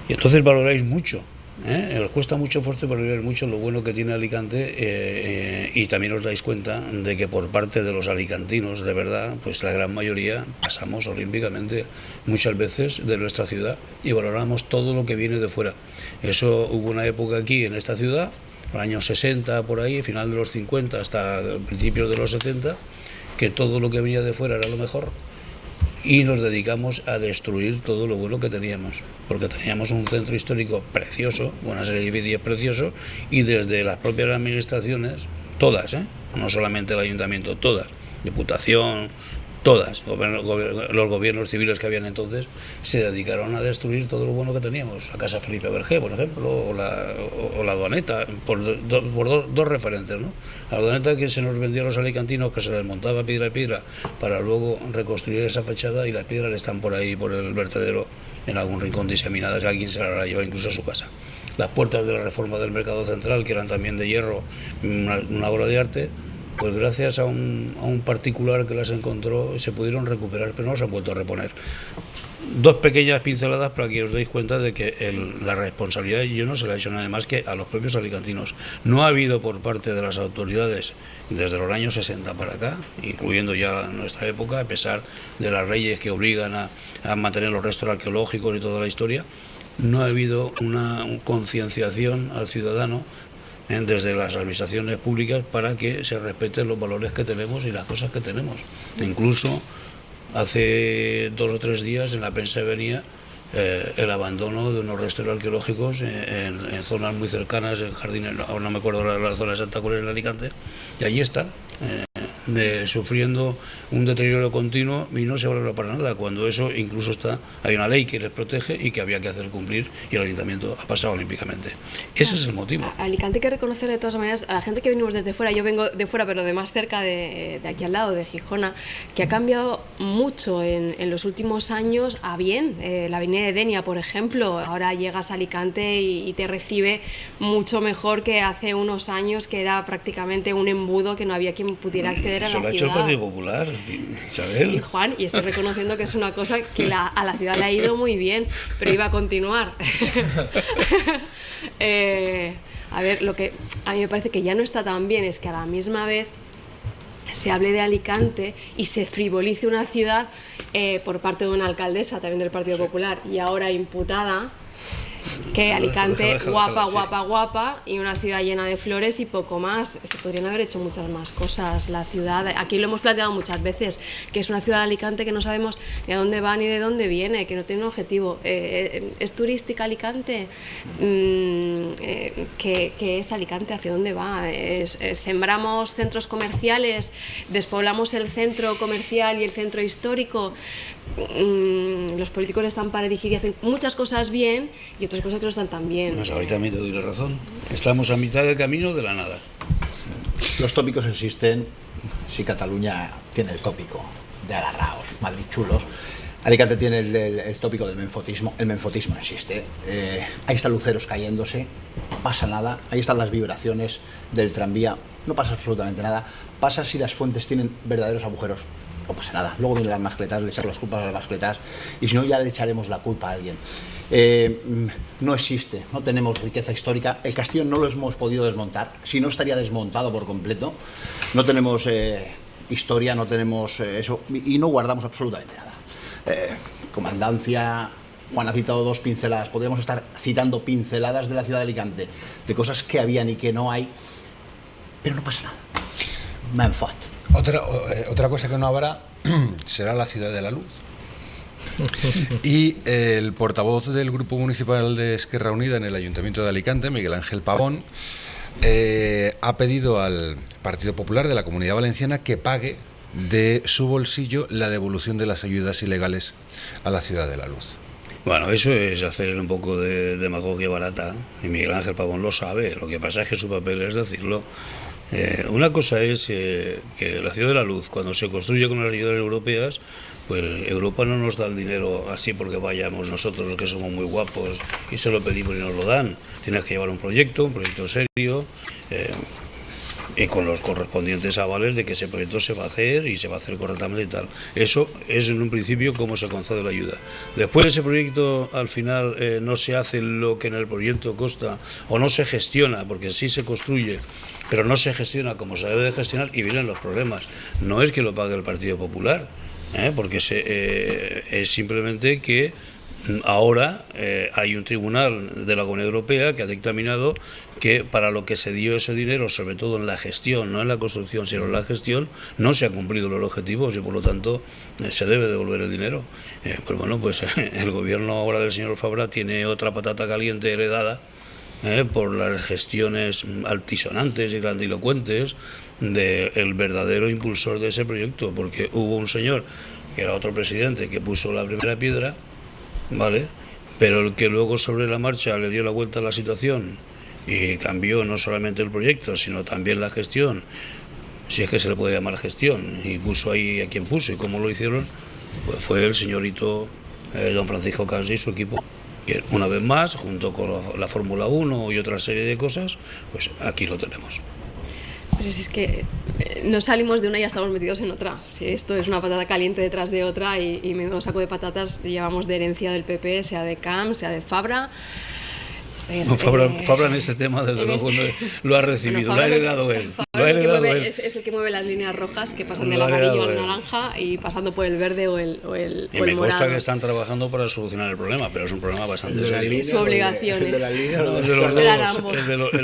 Y entonces valoráis mucho, os cuesta mucho esfuerzo valorar mucho lo bueno que tiene Alicante, y también os dais cuenta de que por parte de los alicantinos, de verdad, pues la gran mayoría pasamos olímpicamente muchas veces de nuestra ciudad y valoramos todo lo que viene de fuera. Eso hubo una época aquí en esta ciudad, los años 60 por ahí, final de los 50 hasta principios de los 70, que todo lo que venía de fuera era lo mejor. y nos dedicamos a destruir todo lo bueno que teníamos, porque teníamos un centro histórico precioso, una serie de edificios preciosos, y desde las propias administraciones, todas, no solamente el ayuntamiento, todas, Diputación, todas, los gobiernos civiles que habían entonces, se dedicaron a destruir todo lo bueno que teníamos. La Casa Felipe Bergé, por ejemplo, o la Duaneta, por dos referentes, ¿no? La Duaneta, que se nos vendió a los alicantinos, que se desmontaba piedra a piedra para luego reconstruir esa fachada, y las piedras están por ahí, por el vertedero, en algún rincón diseminadas, alguien se las habrá llevado incluso a su casa. Las puertas de la reforma del Mercado Central, que eran también de hierro, una obra de arte, pues gracias a un particular que las encontró se pudieron recuperar, pero no se han vuelto a reponer. Dos pequeñas pinceladas para que os deis cuenta de que la responsabilidad yo no se la he hecho nada más que a los propios alicantinos. No ha habido por parte de las autoridades desde los años 60 para acá, incluyendo ya nuestra época, a pesar de las leyes que obligan a mantener los restos arqueológicos y toda la historia, no ha habido una concienciación al ciudadano desde las administraciones públicas para que se respeten los valores que tenemos y las cosas que tenemos. Incluso hace 2 o 3 días en la prensa venía el abandono de unos restos arqueológicos en zonas muy cercanas, en jardines, ahora no me acuerdo la zona exacta cuál es en Alicante, y allí están, sufriendo un deterioro continuo y no se valora para nada, cuando eso incluso hay una ley que les protege y que había que hacer cumplir, y el ayuntamiento ha pasado olímpicamente. Ese es el motivo. Alicante hay que reconocer de todas maneras a la gente que venimos desde fuera, yo vengo de fuera pero de más cerca, de aquí al lado, de Gijona, que ha cambiado mucho en los últimos años a bien. La avenida de Denia, por ejemplo, ahora llegas a Alicante y te recibe mucho mejor que hace unos años, que era prácticamente un embudo que no había quien pudiera acceder a la ciudad. Eso lo ha hecho el Partido Popular, Isabel. Sí, Juan, y estoy reconociendo que es una cosa que a la ciudad le ha ido muy bien, pero iba a continuar. A ver, lo que a mí me parece que ya no está tan bien es que a la misma vez se hable de Alicante y se frivolice una ciudad por parte de una alcaldesa también del Partido Popular y ahora imputada, que Alicante guapa y una ciudad llena de flores y poco más. Se podrían haber hecho muchas más cosas. La ciudad, aquí lo hemos planteado muchas veces, que es una ciudad de Alicante que no sabemos ni a dónde va ni de dónde viene, que no tiene un objetivo. ¿Es turística Alicante? ¿Qué es Alicante? ¿Hacia dónde va? ¿Sembramos centros comerciales? ¿Despoblamos el centro comercial y el centro histórico? Los políticos están para dirigir y hacen muchas cosas bien y otras cosas que no están tan bien. Pues ahorita también te doy la razón. Estamos a mitad del camino de la nada. Los tópicos existen. Si Cataluña tiene el tópico de agarraos, Madrid chulos, Alicante tiene el tópico del menfotismo. El menfotismo existe. Ahí están luceros cayéndose, no pasa nada. Ahí están las vibraciones del tranvía, no pasa absolutamente nada. Pasa si las fuentes tienen verdaderos agujeros, no pasa nada. Luego vienen las mascletas, le echamos las culpas a las mascletas, y si no, ya le echaremos la culpa a alguien. No existe, no tenemos riqueza histórica. El castillo no lo hemos podido desmontar, si no estaría desmontado por completo. No tenemos historia, no tenemos eso, y no guardamos absolutamente nada. Comandancia, Juan ha citado 2 pinceladas, podríamos estar citando pinceladas de la ciudad de Alicante, de cosas que habían y que no hay, pero no pasa nada. Menfot. Otra cosa que no habrá será la ciudad de la luz. Y el portavoz del Grupo Municipal de Esquerra Unida en el Ayuntamiento de Alicante, Miguel Ángel Pavón, ha pedido al Partido Popular de la Comunidad Valenciana que pague de su bolsillo la devolución de las ayudas ilegales a la ciudad de la luz. Bueno, eso es hacer un poco de demagogia barata, y Miguel Ángel Pavón lo sabe. Lo que pasa es que su papel es decirlo. Una cosa es que la Ciudad de la Luz, cuando se construye con las ayudas europeas, pues Europa no nos da el dinero así porque vayamos nosotros, los que somos muy guapos, y se lo pedimos y nos lo dan. Tienes que llevar un proyecto serio, y con los correspondientes avales de que ese proyecto se va a hacer y se va a hacer correctamente y tal. Eso es en un principio cómo se concede la ayuda. Después ese proyecto al final no se hace lo que en el proyecto consta, o no se gestiona, porque sí se construye, pero no se gestiona como se debe de gestionar, y vienen los problemas. No es que lo pague el Partido Popular, porque es simplemente que ahora hay un tribunal de la Comunidad Europea que ha dictaminado que para lo que se dio ese dinero, sobre todo en la gestión, no en la construcción, sino en la gestión, no se han cumplido los objetivos y por lo tanto se debe devolver el dinero. Pues bueno, pues el gobierno ahora del señor Fabra tiene otra patata caliente heredada por las gestiones altisonantes y grandilocuentes del verdadero impulsor de ese proyecto, porque hubo un señor que era otro presidente que puso la primera piedra, ¿vale?, pero el que luego sobre la marcha le dio la vuelta a la situación y cambió no solamente el proyecto, sino también la gestión, si es que se le puede llamar gestión, y puso ahí a quien puso y cómo lo hicieron, pues fue el señorito don Francisco Casi y su equipo, que una vez más, junto con la Fórmula 1 y otra serie de cosas, pues aquí lo tenemos. Pero si es que no salimos de una y ya estamos metidos en otra. Si esto es una patata caliente detrás de otra y menudo saco de patatas llevamos de herencia del PP, sea de Camps, sea de Fabra. Fabra en ese tema, desde luego, lo ha recibido, lo ha heredado él. Es el que mueve las líneas rojas que pasan del amarillo al naranja y pasando por el verde o el y me morado. consta que están trabajando para solucionar el problema, pero es un problema bastante serio. Su obligación es. El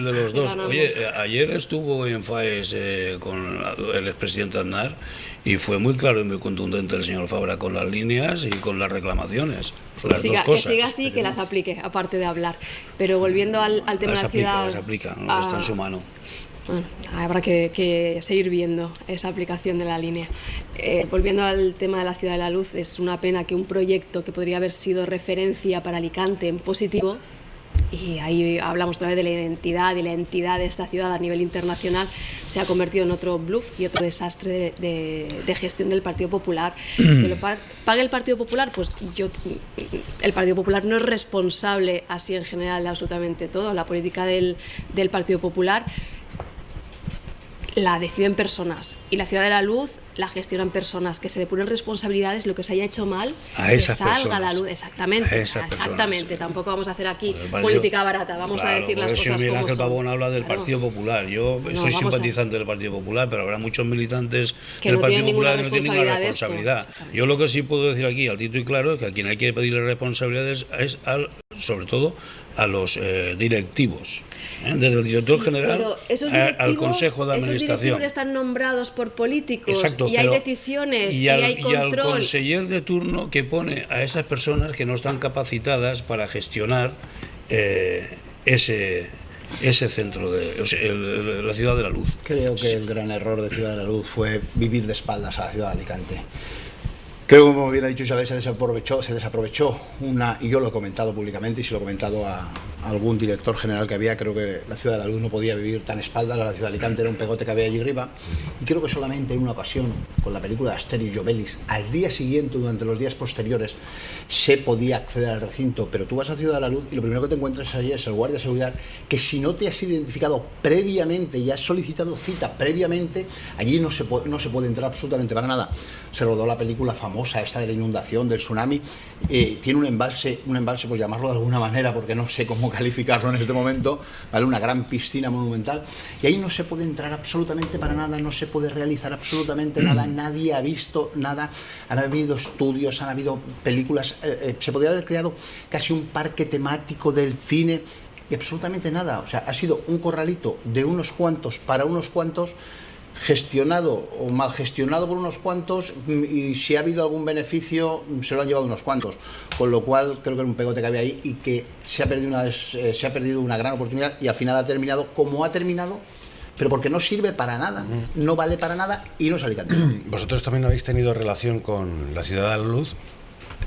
de los dos. Oye, ayer estuvo en FAES con el expresidente Aznar y fue muy claro y muy contundente el señor Fabra con las líneas y con las reclamaciones. Que siga así, que las aplique, aparte de hablar. Pero volviendo al tema de la ciudad... Las aplica, no está en su mano. Bueno, habrá que seguir viendo esa aplicación de la línea. Volviendo al tema de la Ciudad de la Luz, es una pena que un proyecto que podría haber sido referencia para Alicante en positivo, y ahí hablamos otra vez de la identidad y la entidad de esta ciudad a nivel internacional, se ha convertido en otro bluff y otro desastre de gestión del Partido Popular. Que lo pague el Partido Popular, pues el Partido Popular no es responsable así en general de absolutamente todo. La política del Partido Popular la deciden personas y la Ciudad de la Luz la gestionan personas, que se depuren responsabilidades, lo que se haya hecho mal, que salga a la luz. Exactamente, tampoco vamos a hacer aquí política barata, vamos a decir las cosas como son. Miguel Ángel Pavón habla del Partido Popular, yo soy simpatizante del Partido Popular, pero habrá muchos militantes del Partido Popular que no tienen ninguna responsabilidad. Yo lo que sí puedo decir aquí, altito y claro, es que a quien hay que pedirle responsabilidades es sobre todo a los directivos, desde el director general al Consejo de Administración. Esos directivos están nombrados por políticos. Exacto, y hay decisiones y hay control. Y al conseller de turno que pone a esas personas que no están capacitadas para gestionar ese centro de la Ciudad de la Luz. Creo que el gran error de Ciudad de la Luz fue vivir de espaldas a la ciudad de Alicante. Creo, como bien ha dicho Isabel, se desaprovechó y yo lo he comentado públicamente y se lo he comentado a algún director general que había. Creo que la Ciudad de la Luz no podía vivir tan espaldas a la ciudad de Alicante, era un pegote que había allí arriba, y creo que solamente en una ocasión, con la película de Asterix y Obelix, al día siguiente, durante los días posteriores, se podía acceder al recinto. Pero tú vas a Ciudad de la Luz y lo primero que te encuentras allí es el guardia de seguridad, que si no te has identificado previamente y has solicitado cita previamente, allí no se puede entrar absolutamente para nada. Se rodó la película famosa esta de la inundación, del tsunami, tiene un embalse, pues llamarlo de alguna manera, porque no sé cómo calificarlo en este momento, ¿vale? Una gran piscina monumental, y ahí no se puede entrar absolutamente para nada, no se puede realizar absolutamente nada, nadie ha visto nada, han habido estudios, han habido películas, se podría haber creado casi un parque temático del cine, y absolutamente nada. O sea, ha sido un corralito de unos cuantos para unos cuantos, gestionado o mal gestionado por unos cuantos, y si ha habido algún beneficio se lo han llevado unos cuantos, con lo cual creo que era un pegote que había ahí y que se ha perdido una gran oportunidad, y al final ha terminado como ha terminado, pero porque no sirve para nada, no vale para nada y no es Alicante. Vosotros también habéis tenido relación con la Ciudad de la Luz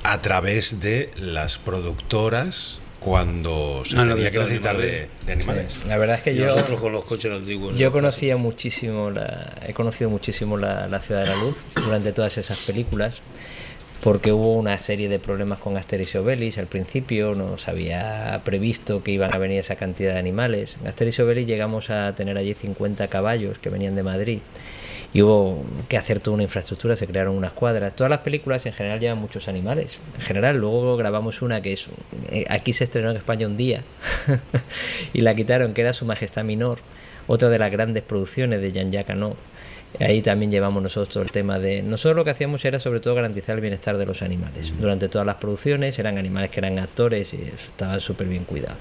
a través de las productoras cuando se tenía que necesitar de animales. Sí. La verdad es que nosotros con los coches antiguos. Yo he conocido muchísimo la Ciudad de la Luz durante todas esas películas, porque hubo una serie de problemas con Asterix y Obelix. Al principio no se había previsto que iban a venir esa cantidad de animales. En Asterix y Obelix llegamos a tener allí 50 caballos que venían de Madrid. Y hubo que hacer toda una infraestructura, se crearon unas cuadras. Todas las películas en general llevan muchos animales. En general, luego grabamos una que es... aquí se estrenó en España un día y la quitaron, que era Su Majestad Minor, otra de las grandes producciones de Jean-Jacques Hano. Ahí también llevamos nosotros el tema de... Nosotros lo que hacíamos era sobre todo garantizar el bienestar de los animales. Durante todas las producciones eran animales que eran actores y estaban súper bien cuidados.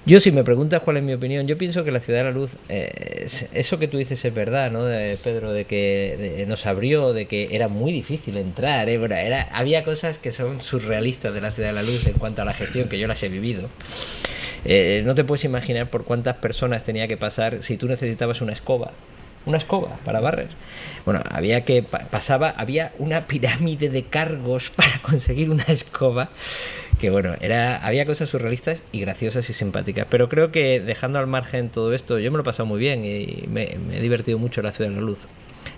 Yo, si me preguntas cuál es mi opinión, yo pienso que la Ciudad de la Luz, eso que tú dices es verdad, ¿no, Pedro? De que nos abrió, de que era muy difícil entrar, ¿eh? Bueno, había cosas que son surrealistas de la Ciudad de la Luz en cuanto a la gestión, que yo las he vivido. No te puedes imaginar por cuántas personas tenía que pasar si tú necesitabas una escoba para barrer. Bueno, había una pirámide de cargos para conseguir una escoba, que bueno, había cosas surrealistas y graciosas y simpáticas, pero creo que dejando al margen todo esto, yo me lo he pasado muy bien y me he divertido mucho en la Ciudad de la Luz.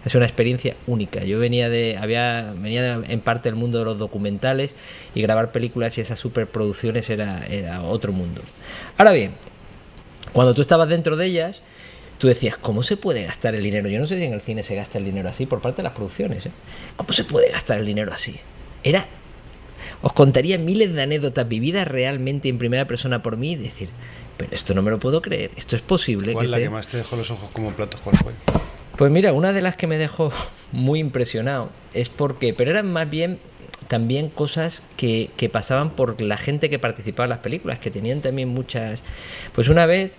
Es una experiencia única. Yo venía en parte del mundo de los documentales, y grabar películas y esas superproducciones era otro mundo. Ahora bien, cuando tú estabas dentro de ellas, tú decías, ¿cómo se puede gastar el dinero? Yo no sé si en el cine se gasta el dinero así por parte de las producciones, ¿eh? ¿Cómo se puede gastar el dinero así? Os contaría miles de anécdotas vividas realmente en primera persona por mí y decir, pero esto no me lo puedo creer, esto es posible. ¿Cuál es la que más te dejó los ojos como platos? ¿Cuál fue? Pues mira, una de las que me dejó muy impresionado pero eran más bien también cosas que pasaban por la gente que participaba en las películas, que tenían también muchas. Pues una vez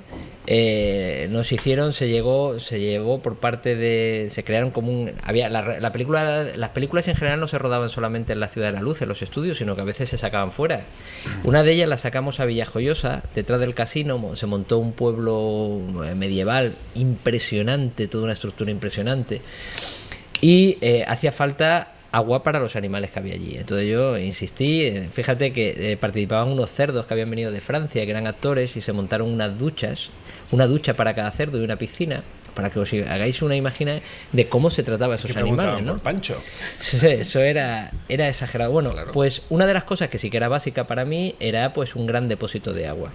se llevó por parte de, se crearon como las películas en general no se rodaban solamente en la Ciudad de la Luz, en los estudios, sino que a veces se sacaban fuera. Una de ellas la sacamos a Villajoyosa, detrás del casino, se montó un pueblo medieval impresionante, toda una estructura impresionante, y hacía falta agua para los animales que había allí. Entonces yo insistí, fíjate que participaban unos cerdos que habían venido de Francia, que eran actores, y se montaron unas duchas, una ducha para cada cerdo y una piscina, para que os hagáis una imagen de cómo se trataba a esos animales, ¿no? Por Pancho. Eso era exagerado. Bueno, claro. Pues una de las cosas que sí que era básica para mí era pues un gran depósito de agua.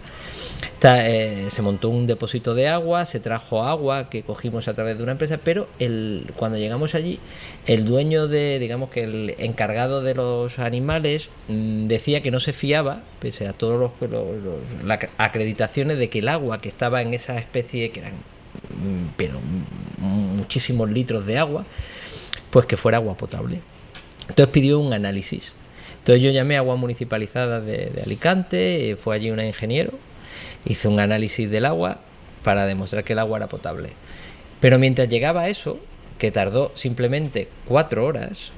Se montó un depósito de agua, se trajo agua que cogimos a través de una empresa, pero cuando llegamos allí, el dueño digamos que el encargado de los animales decía que no se fiaba, pese a todas las acreditaciones, de que el agua que estaba en esa especie, que eran pero muchísimos litros de agua, pues que fuera agua potable. Entonces pidió un análisis. Entonces yo llamé a Agua Municipalizada de Alicante, fue allí un ingeniero, hizo un análisis del agua para demostrar que el agua era potable. Pero mientras llegaba eso, que tardó simplemente 4 horas,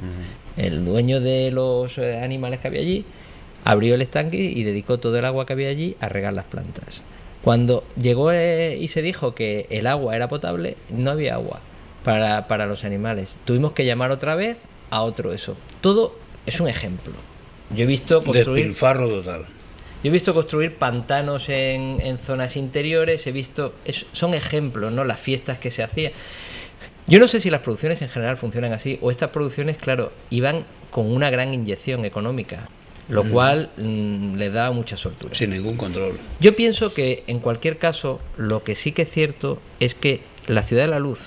el dueño de los animales que había allí abrió el estanque y dedicó todo el agua que había allí a regar las plantas. Cuando llegó y se dijo que el agua era potable, no había agua para los animales. Tuvimos que llamar otra vez a otro eso. Todo es un ejemplo. Yo he visto construir... Despilfarro total. Yo he visto construir pantanos en zonas interiores, son ejemplos, ¿no? Las fiestas que se hacían. Yo no sé si las producciones en general funcionan así, o estas producciones, claro, iban con una gran inyección económica, lo cual les daba mucha soltura. Sin ningún control. Yo pienso que, en cualquier caso, lo que sí que es cierto es que la Ciudad de la Luz,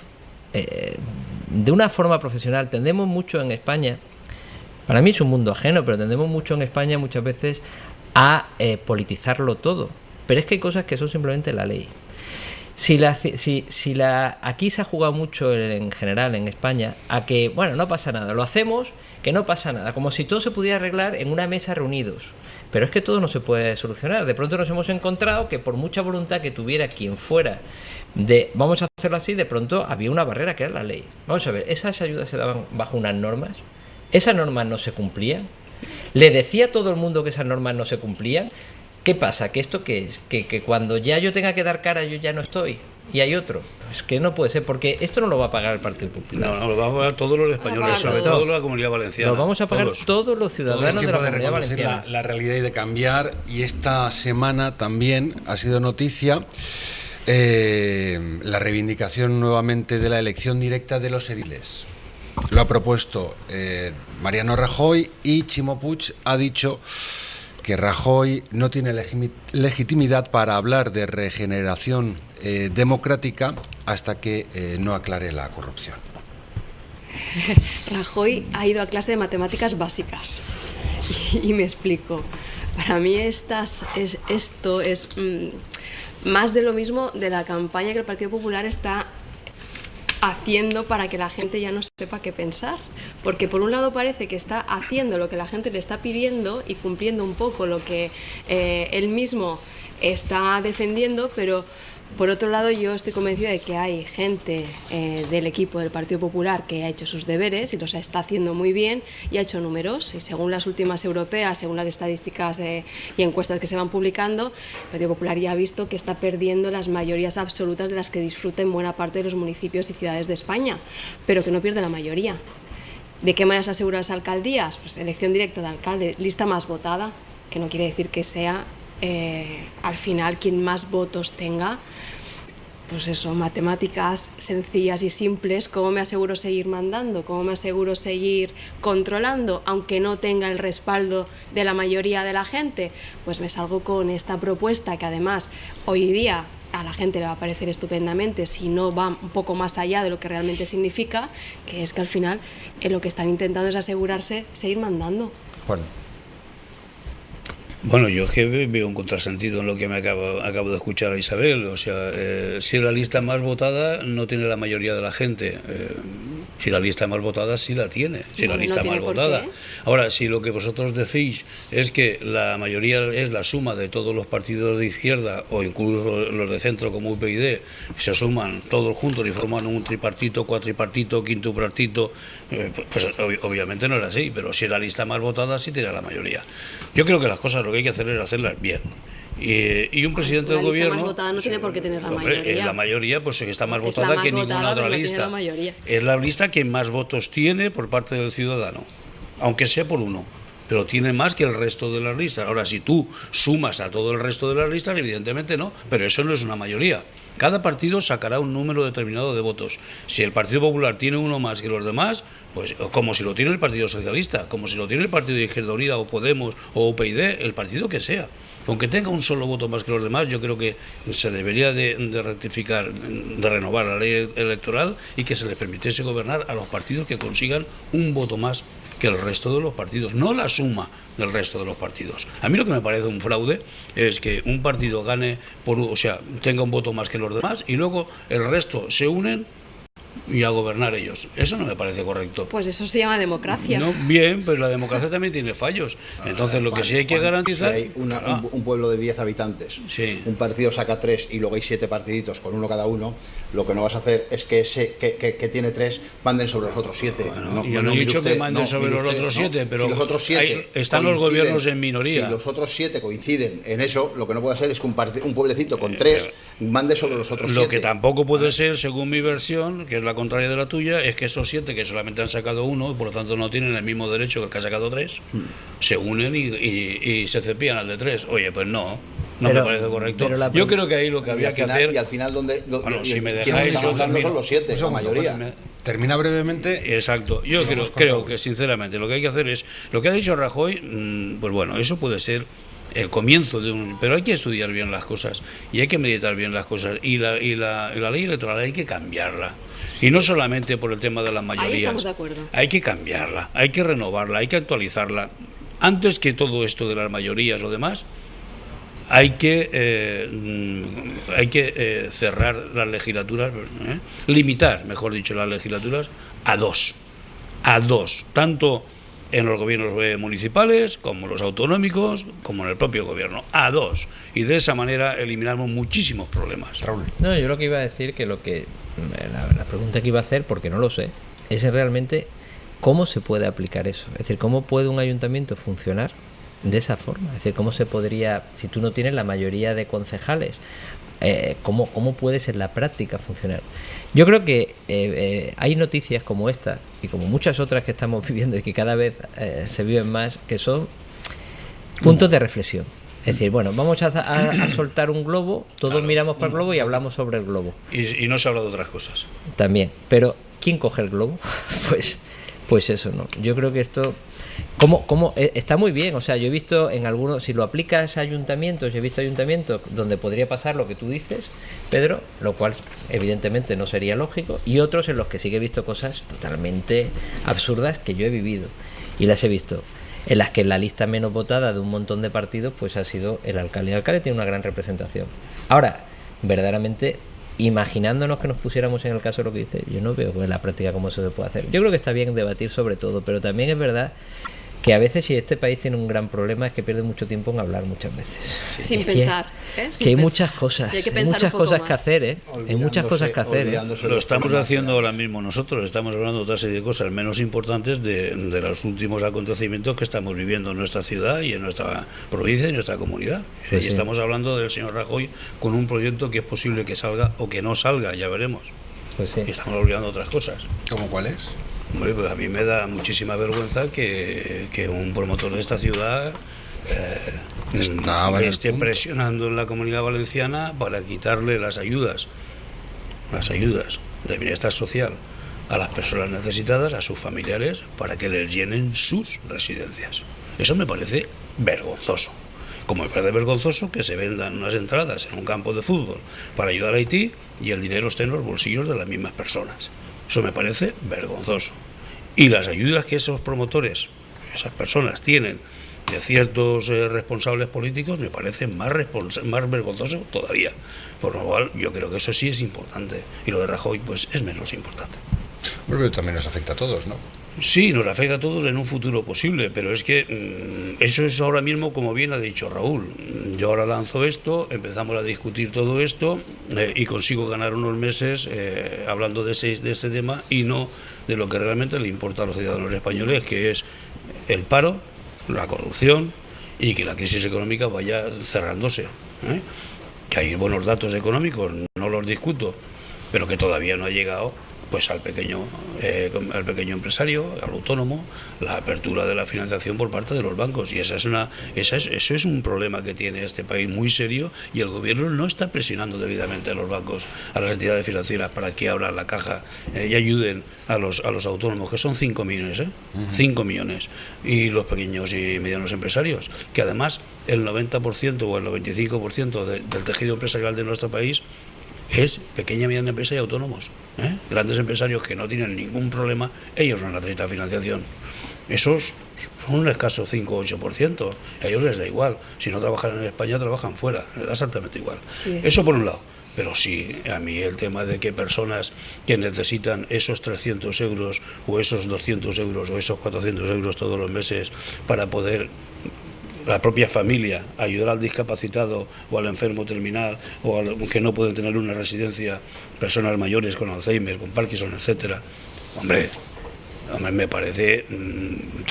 de una forma profesional, tendemos mucho en España, para mí es un mundo ajeno, pero tendemos mucho en España muchas veces a politizarlo todo. Pero es que hay cosas que son simplemente la ley. Aquí se ha jugado mucho en general en España a que, bueno, no pasa nada, lo hacemos, que no pasa nada, como si todo se pudiera arreglar en una mesa reunidos. Pero es que todo no se puede solucionar. De pronto nos hemos encontrado que por mucha voluntad que tuviera quien fuera de vamos a hacerlo así, de pronto había una barrera que era la ley. Vamos a ver, esas ayudas se daban bajo unas normas, esas normas no se cumplían, le decía a todo el mundo que esas normas no se cumplían. ¿Qué pasa? ¿Que esto qué es? ¿Que cuando ya yo tenga que dar cara yo ya no estoy? Y hay otro. Pues que no puede ser, porque esto no lo va a pagar el Partido Popular. No, lo van a pagar todos los españoles, sobre todo la Comunidad Valenciana. Lo vamos a pagar todos los ciudadanos de la Comunidad Valenciana. La realidad y de cambiar, y esta semana también ha sido noticia la reivindicación nuevamente de la elección directa de los ediles. Lo ha propuesto Mariano Rajoy, y Ximo Puig ha dicho que Rajoy no tiene legitimidad para hablar de regeneración democrática hasta que no aclare la corrupción. Rajoy ha ido a clase de matemáticas básicas y me explico. Para mí esto es más de lo mismo de la campaña que el Partido Popular está haciendo para que la gente ya no sepa qué pensar, porque por un lado parece que está haciendo lo que la gente le está pidiendo y cumpliendo un poco lo que él mismo está defendiendo, pero por otro lado yo estoy convencida de que hay gente del equipo del Partido Popular que ha hecho sus deberes y los está haciendo muy bien y ha hecho números, y según las últimas europeas, según las estadísticas y encuestas que se van publicando, el Partido Popular ya ha visto que está perdiendo las mayorías absolutas de las que disfruten buena parte de los municipios y ciudades de España, pero que no pierde la mayoría. ¿De qué manera se aseguran las alcaldías? Pues elección directa de alcalde, lista más votada, que no quiere decir que sea al final quien más votos tenga. Pues eso, matemáticas sencillas y simples. ¿Cómo me aseguro seguir mandando? ¿Cómo me aseguro seguir controlando, aunque no tenga el respaldo de la mayoría de la gente? Pues me salgo con esta propuesta que además hoy día a la gente le va a parecer estupendamente si no va un poco más allá de lo que realmente significa, que es que al final lo que están intentando es asegurarse seguir mandando. Juan. Bueno, yo es que veo un contrasentido en lo que me acabo de escuchar a Isabel. O sea, si la lista más votada no tiene la mayoría de la gente. Si la lista más votada sí la tiene. Si la lista más votada. Ahora, si lo que vosotros decís es que la mayoría es la suma de todos los partidos de izquierda o incluso los de centro como UPyD, se suman todos juntos y forman un tripartito, cuatripartito, quinto partito, pues obviamente no era así. Pero si la lista más votada sí tiene la mayoría. Yo creo que las cosas lo que hay que hacer es hacerlas bien. Y un presidente del gobierno... La lista más votada no tiene por qué tener la mayoría. La mayoría pues está más votada que ninguna otra lista. Es la lista que más votos tiene por parte del ciudadano, aunque sea por uno, pero tiene más que el resto de las listas. Ahora, si tú sumas a todo el resto de las listas, evidentemente no, pero eso no es una mayoría. Cada partido sacará un número determinado de votos. Si el Partido Popular tiene uno más que los demás, pues como si lo tiene el Partido Socialista, como si lo tiene el Partido de Izquierda Unida o Podemos o UPyD, el partido que sea. Aunque tenga un solo voto más que los demás, yo creo que se debería de rectificar, de renovar la ley electoral y que se les permitiese gobernar a los partidos que consigan un voto más que el resto de los partidos, no la suma del resto de los partidos. A mí lo que me parece un fraude es que un partido gane, tenga un voto más que los demás y luego el resto se unen y a gobernar ellos. Eso no me parece correcto. Pues eso se llama democracia. No, bien, pues la democracia también tiene fallos. Entonces lo que sí hay que garantizar... Si hay un pueblo de 10 habitantes, sí. Un partido saca 3 y luego hay 7 partiditos con uno cada uno, lo que no vas a hacer es que ese que tiene 3 manden sobre los otros 7. Bueno, yo no he dicho que manden sobre los otros 7, pero si los otros 7 están los gobiernos en minoría. Si los otros 7 coinciden en eso, lo que no puede ser es que un pueblecito con 3 mande sobre los otros 7. Lo que tampoco puede ser, según mi versión, que es la contraria de la tuya, es que esos 7 que solamente han sacado 1 y por lo tanto no tienen el mismo derecho que el que ha sacado 3, se unen y se cepillan al de 3. Oye, pues no me parece correcto. Yo creo que ahí lo que había que hacer... Y al final, bueno, si me dejáis, yo termino, son los 7, la mayoría. Termina brevemente. Exacto. Yo creo que sinceramente lo que hay que hacer es... Lo que ha dicho Rajoy, pues bueno, eso puede ser el comienzo de un... Pero hay que estudiar bien las cosas y hay que meditar bien las cosas. Y la ley electoral hay que cambiarla. Y no solamente por el tema de las mayorías. Ahí estamos de acuerdo. Hay que cambiarla, hay que renovarla, hay que actualizarla. Antes que todo esto de las mayorías o demás, hay que cerrar las legislaturas, limitar, mejor dicho, las legislaturas a dos, tanto en los gobiernos municipales, como los autonómicos, como en el propio gobierno, a 2. Y de esa manera eliminamos muchísimos problemas. Raúl. No, yo lo que iba a decir, la pregunta que iba a hacer, porque no lo sé, es realmente cómo se puede aplicar eso. Es decir, cómo puede un ayuntamiento funcionar de esa forma. Es decir, cómo se podría, si tú no tienes la mayoría de concejales, cómo puedes en la práctica funcionar. Yo creo que hay noticias como esta y como muchas otras que estamos viviendo y que cada vez se viven más, que son puntos de reflexión. Es decir, bueno, vamos a soltar un globo, todos miramos para el globo y hablamos sobre el globo. Y no se habla de otras cosas. También, pero ¿quién coge el globo? Pues eso, ¿no? Yo creo que esto... ¿Cómo? Está muy bien, o sea, yo he visto en algunos, si lo aplicas a ayuntamientos, yo he visto ayuntamientos donde podría pasar lo que tú dices, Pedro, lo cual evidentemente no sería lógico, y otros en los que sí que he visto cosas totalmente absurdas que yo he vivido, y las he visto, en las que la lista menos votada de un montón de partidos pues ha sido el alcalde. El alcalde tiene una gran representación. Ahora, verdaderamente, imaginándonos que nos pusiéramos en el caso de lo que dice, yo no veo en la práctica cómo eso se puede hacer. Yo creo que está bien debatir sobre todo, pero también es verdad que a veces, si este país tiene un gran problema, es que pierde mucho tiempo en hablar muchas veces. Sin Es pensar. Que hay muchas cosas, Y hay que hay pensar muchas un poco cosas más. que hacer, hay muchas cosas que hacer. Lo estamos haciendo ahora mismo nosotros, estamos hablando de otra serie de cosas menos importantes de los últimos acontecimientos que estamos viviendo en nuestra ciudad y en nuestra provincia y en nuestra comunidad. Pues y sí. estamos hablando del señor Rajoy con un proyecto que es posible que salga o que no salga, ya veremos. Pues sí. Y estamos olvidando otras cosas. ¿Cómo cuál es? Hombre, pues a mí me da muchísima vergüenza que un promotor de esta ciudad Estaba en el esté punto. presionando en la Comunidad Valenciana para quitarle las ayudas de bienestar social a las personas necesitadas, a sus familiares, para que les llenen sus residencias. Eso me parece vergonzoso. Como me parece vergonzoso que se vendan unas entradas en un campo de fútbol para ayudar a Haití y el dinero esté en los bolsillos de las mismas personas. Eso me parece vergonzoso. Y las ayudas que esos promotores, esas personas tienen de ciertos responsables políticos, me parece más vergonzoso todavía. Por lo cual, yo creo que eso sí es importante. Y lo de Rajoy, pues, es menos importante. Bueno, pero también nos afecta a todos, ¿no? Sí, nos afecta a todos en un futuro posible, pero es que eso es ahora mismo, como bien ha dicho Raúl. Yo ahora lanzo esto, empezamos a discutir todo esto y consigo ganar unos meses hablando de este tema y no de lo que realmente le importa a los ciudadanos españoles, que es el paro, la corrupción y que la crisis económica vaya cerrándose. Que hay buenos datos económicos, no los discuto, pero que todavía no ha llegado pues al pequeño empresario, al autónomo, la apertura de la financiación por parte de los bancos. Y eso es un problema que tiene este país muy serio, y el gobierno no está presionando debidamente a los bancos, a las entidades financieras, para que abran la caja y ayuden a los autónomos, que son 5 millones, 5 millones, y los pequeños y medianos empresarios, que además el 90% o el 95% del tejido empresarial de nuestro país es pequeña y mediana empresa y autónomos. Grandes empresarios que no tienen ningún problema, ellos no necesitan financiación. Esos son un escaso 5 o 8%. A ellos les da igual. Si no trabajan en España, trabajan fuera. Les da exactamente igual. Sí. Eso por un lado. Pero sí, a mí el tema de que personas que necesitan esos 300 euros o esos 200 euros o esos 400 euros todos los meses para poder la propia familia ayudar al discapacitado o al enfermo terminal o al que no pueden tener una residencia, personas mayores con Alzheimer, con Parkinson, etcétera. Hombre, me parece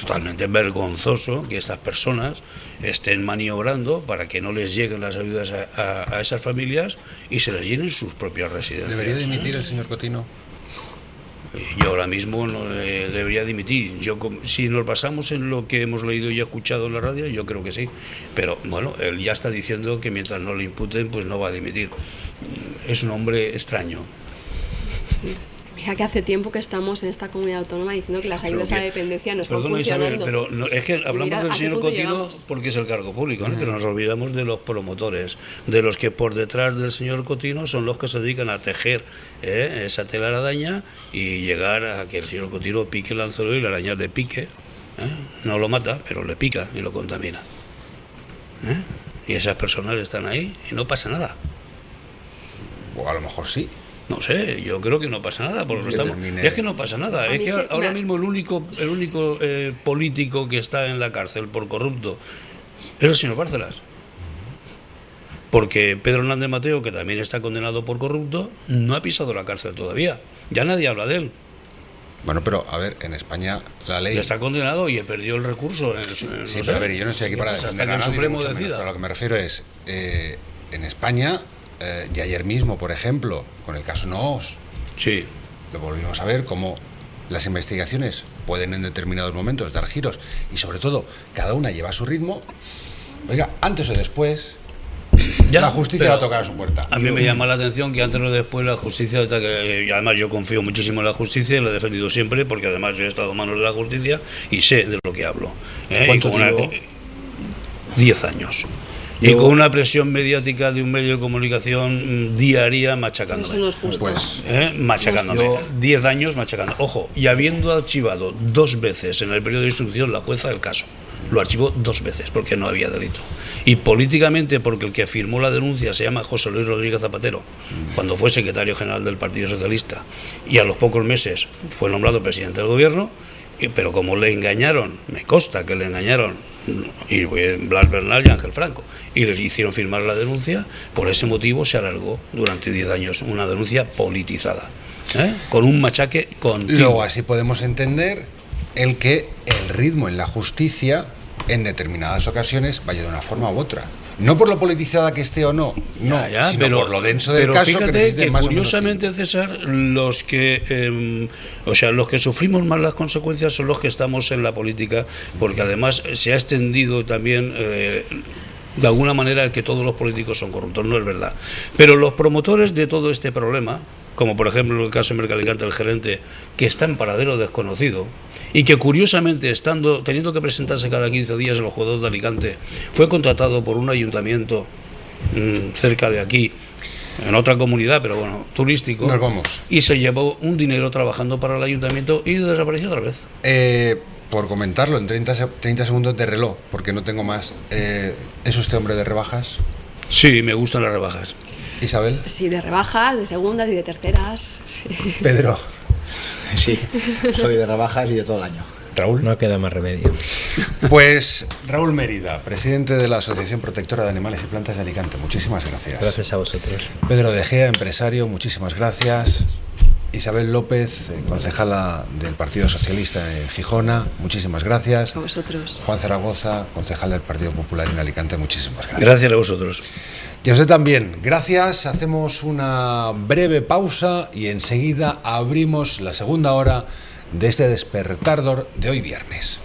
totalmente vergonzoso que estas personas estén maniobrando para que no les lleguen las ayudas a esas familias y se les llenen sus propias residencias. ¿Debería dimitir el señor Cotino? Yo ahora mismo no debería dimitir. Si nos basamos en lo que hemos leído y escuchado en la radio, yo creo que sí. Pero bueno, él ya está diciendo que mientras no le imputen, pues no va a dimitir. Es un hombre extraño. Mira que hace tiempo que estamos en esta comunidad autónoma diciendo que las ayudas a la dependencia no están Perdona, Isabel, funcionando. pero es que hablamos mira, del ¿a qué señor punto Cotino llegamos? porque es el cargo público, ¿no? Pero nos olvidamos de los promotores, de los que por detrás del señor Cotino son los que se dedican a tejer esa telaraña y llegar a que el señor Cotino pique el anzuelo y la araña le pique. No lo mata, pero le pica y lo contamina. Y esas personas están ahí y no pasa nada. O a lo mejor sí. No sé, yo creo que no pasa nada, porque es que no pasa nada. A mí Es que es que ahora me- mismo el único político que está en la cárcel por corrupto es el señor Bárcenas. Porque Pedro Hernández Mateo, que también está condenado por corrupto, no ha pisado la cárcel todavía. Ya nadie habla de él. Bueno, pero a ver, en España la ley... Ya está condenado y perdió el recurso. Sí, pero a ver, yo no estoy aquí para hasta defender que a el nadie, ni Supremo mucho menos, decida. pero lo que me refiero es, en España, y ayer mismo, por ejemplo, con el caso Noos, Sí. lo volvimos a ver cómo las investigaciones pueden en determinados momentos dar giros y sobre todo cada una lleva su ritmo. Oiga, antes o después Ya, la justicia pero va a tocar a su puerta. A mí me llama la atención que antes o después la justicia, y además yo confío muchísimo en la justicia y la he defendido siempre, porque además yo he estado en manos de la justicia y sé de lo que hablo. ¿Cuánto Y con tiempo? 10 años. Y con una presión mediática de un medio de comunicación diaria machacándome. Eso no es justo. Pues Machacándome. Yo- 10 años machacando. Ojo, y habiendo archivado 2 veces en el periodo de instrucción la jueza del caso. Lo archivó 2 veces porque no había delito. Y políticamente porque el que firmó la denuncia se llama José Luis Rodríguez Zapatero, cuando fue secretario general del Partido Socialista, y a los pocos meses fue nombrado presidente del gobierno. pero como le engañaron, me consta que le engañaron, y Blas Bernal y Ángel Franco, y les hicieron firmar la denuncia, por ese motivo se alargó durante 10 años una denuncia politizada, con un machaque continuo. Luego así podemos entender el que el ritmo en la justicia en determinadas ocasiones vaya de una forma u otra. No por lo politizada que esté o no, sino por lo denso del caso, fíjate que necesite que más curiosamente, o menos César, los que sufrimos más las consecuencias son los que estamos en la política, porque además se ha extendido también de alguna manera el que todos los políticos son corruptos. No es verdad. Pero los promotores de todo este problema, como por ejemplo en el caso de Mercalicante, el gerente, que está en paradero desconocido, y que curiosamente, teniendo que presentarse cada 15 días en los juzgados de Alicante, fue contratado por un ayuntamiento cerca de aquí, en otra comunidad, pero bueno, turístico. Nos vamos. Y se llevó un dinero trabajando para el ayuntamiento y desapareció otra vez. Por comentarlo en 30 segundos de reloj, porque no tengo más. ¿Es usted hombre de rebajas? Sí, me gustan las rebajas. ¿Isabel? Sí, de rebajas, de segundas y de terceras. Sí. ¿Pedro? Sí, soy de rebajas y de todo el año. ¿Raúl? No queda más remedio. Pues Raúl Mérida, presidente de la Asociación Protectora de Animales y Plantas de Alicante. Muchísimas gracias. Gracias a vosotros. Pedro De Gea, empresario, muchísimas gracias. Isabel López, concejala del Partido Socialista en Gijona, muchísimas gracias. A vosotros. Juan Zaragoza, concejal del Partido Popular en Alicante, muchísimas gracias. Gracias a vosotros. Y a usted también, gracias. Hacemos una breve pausa y enseguida abrimos la segunda hora de este Despertador de hoy viernes.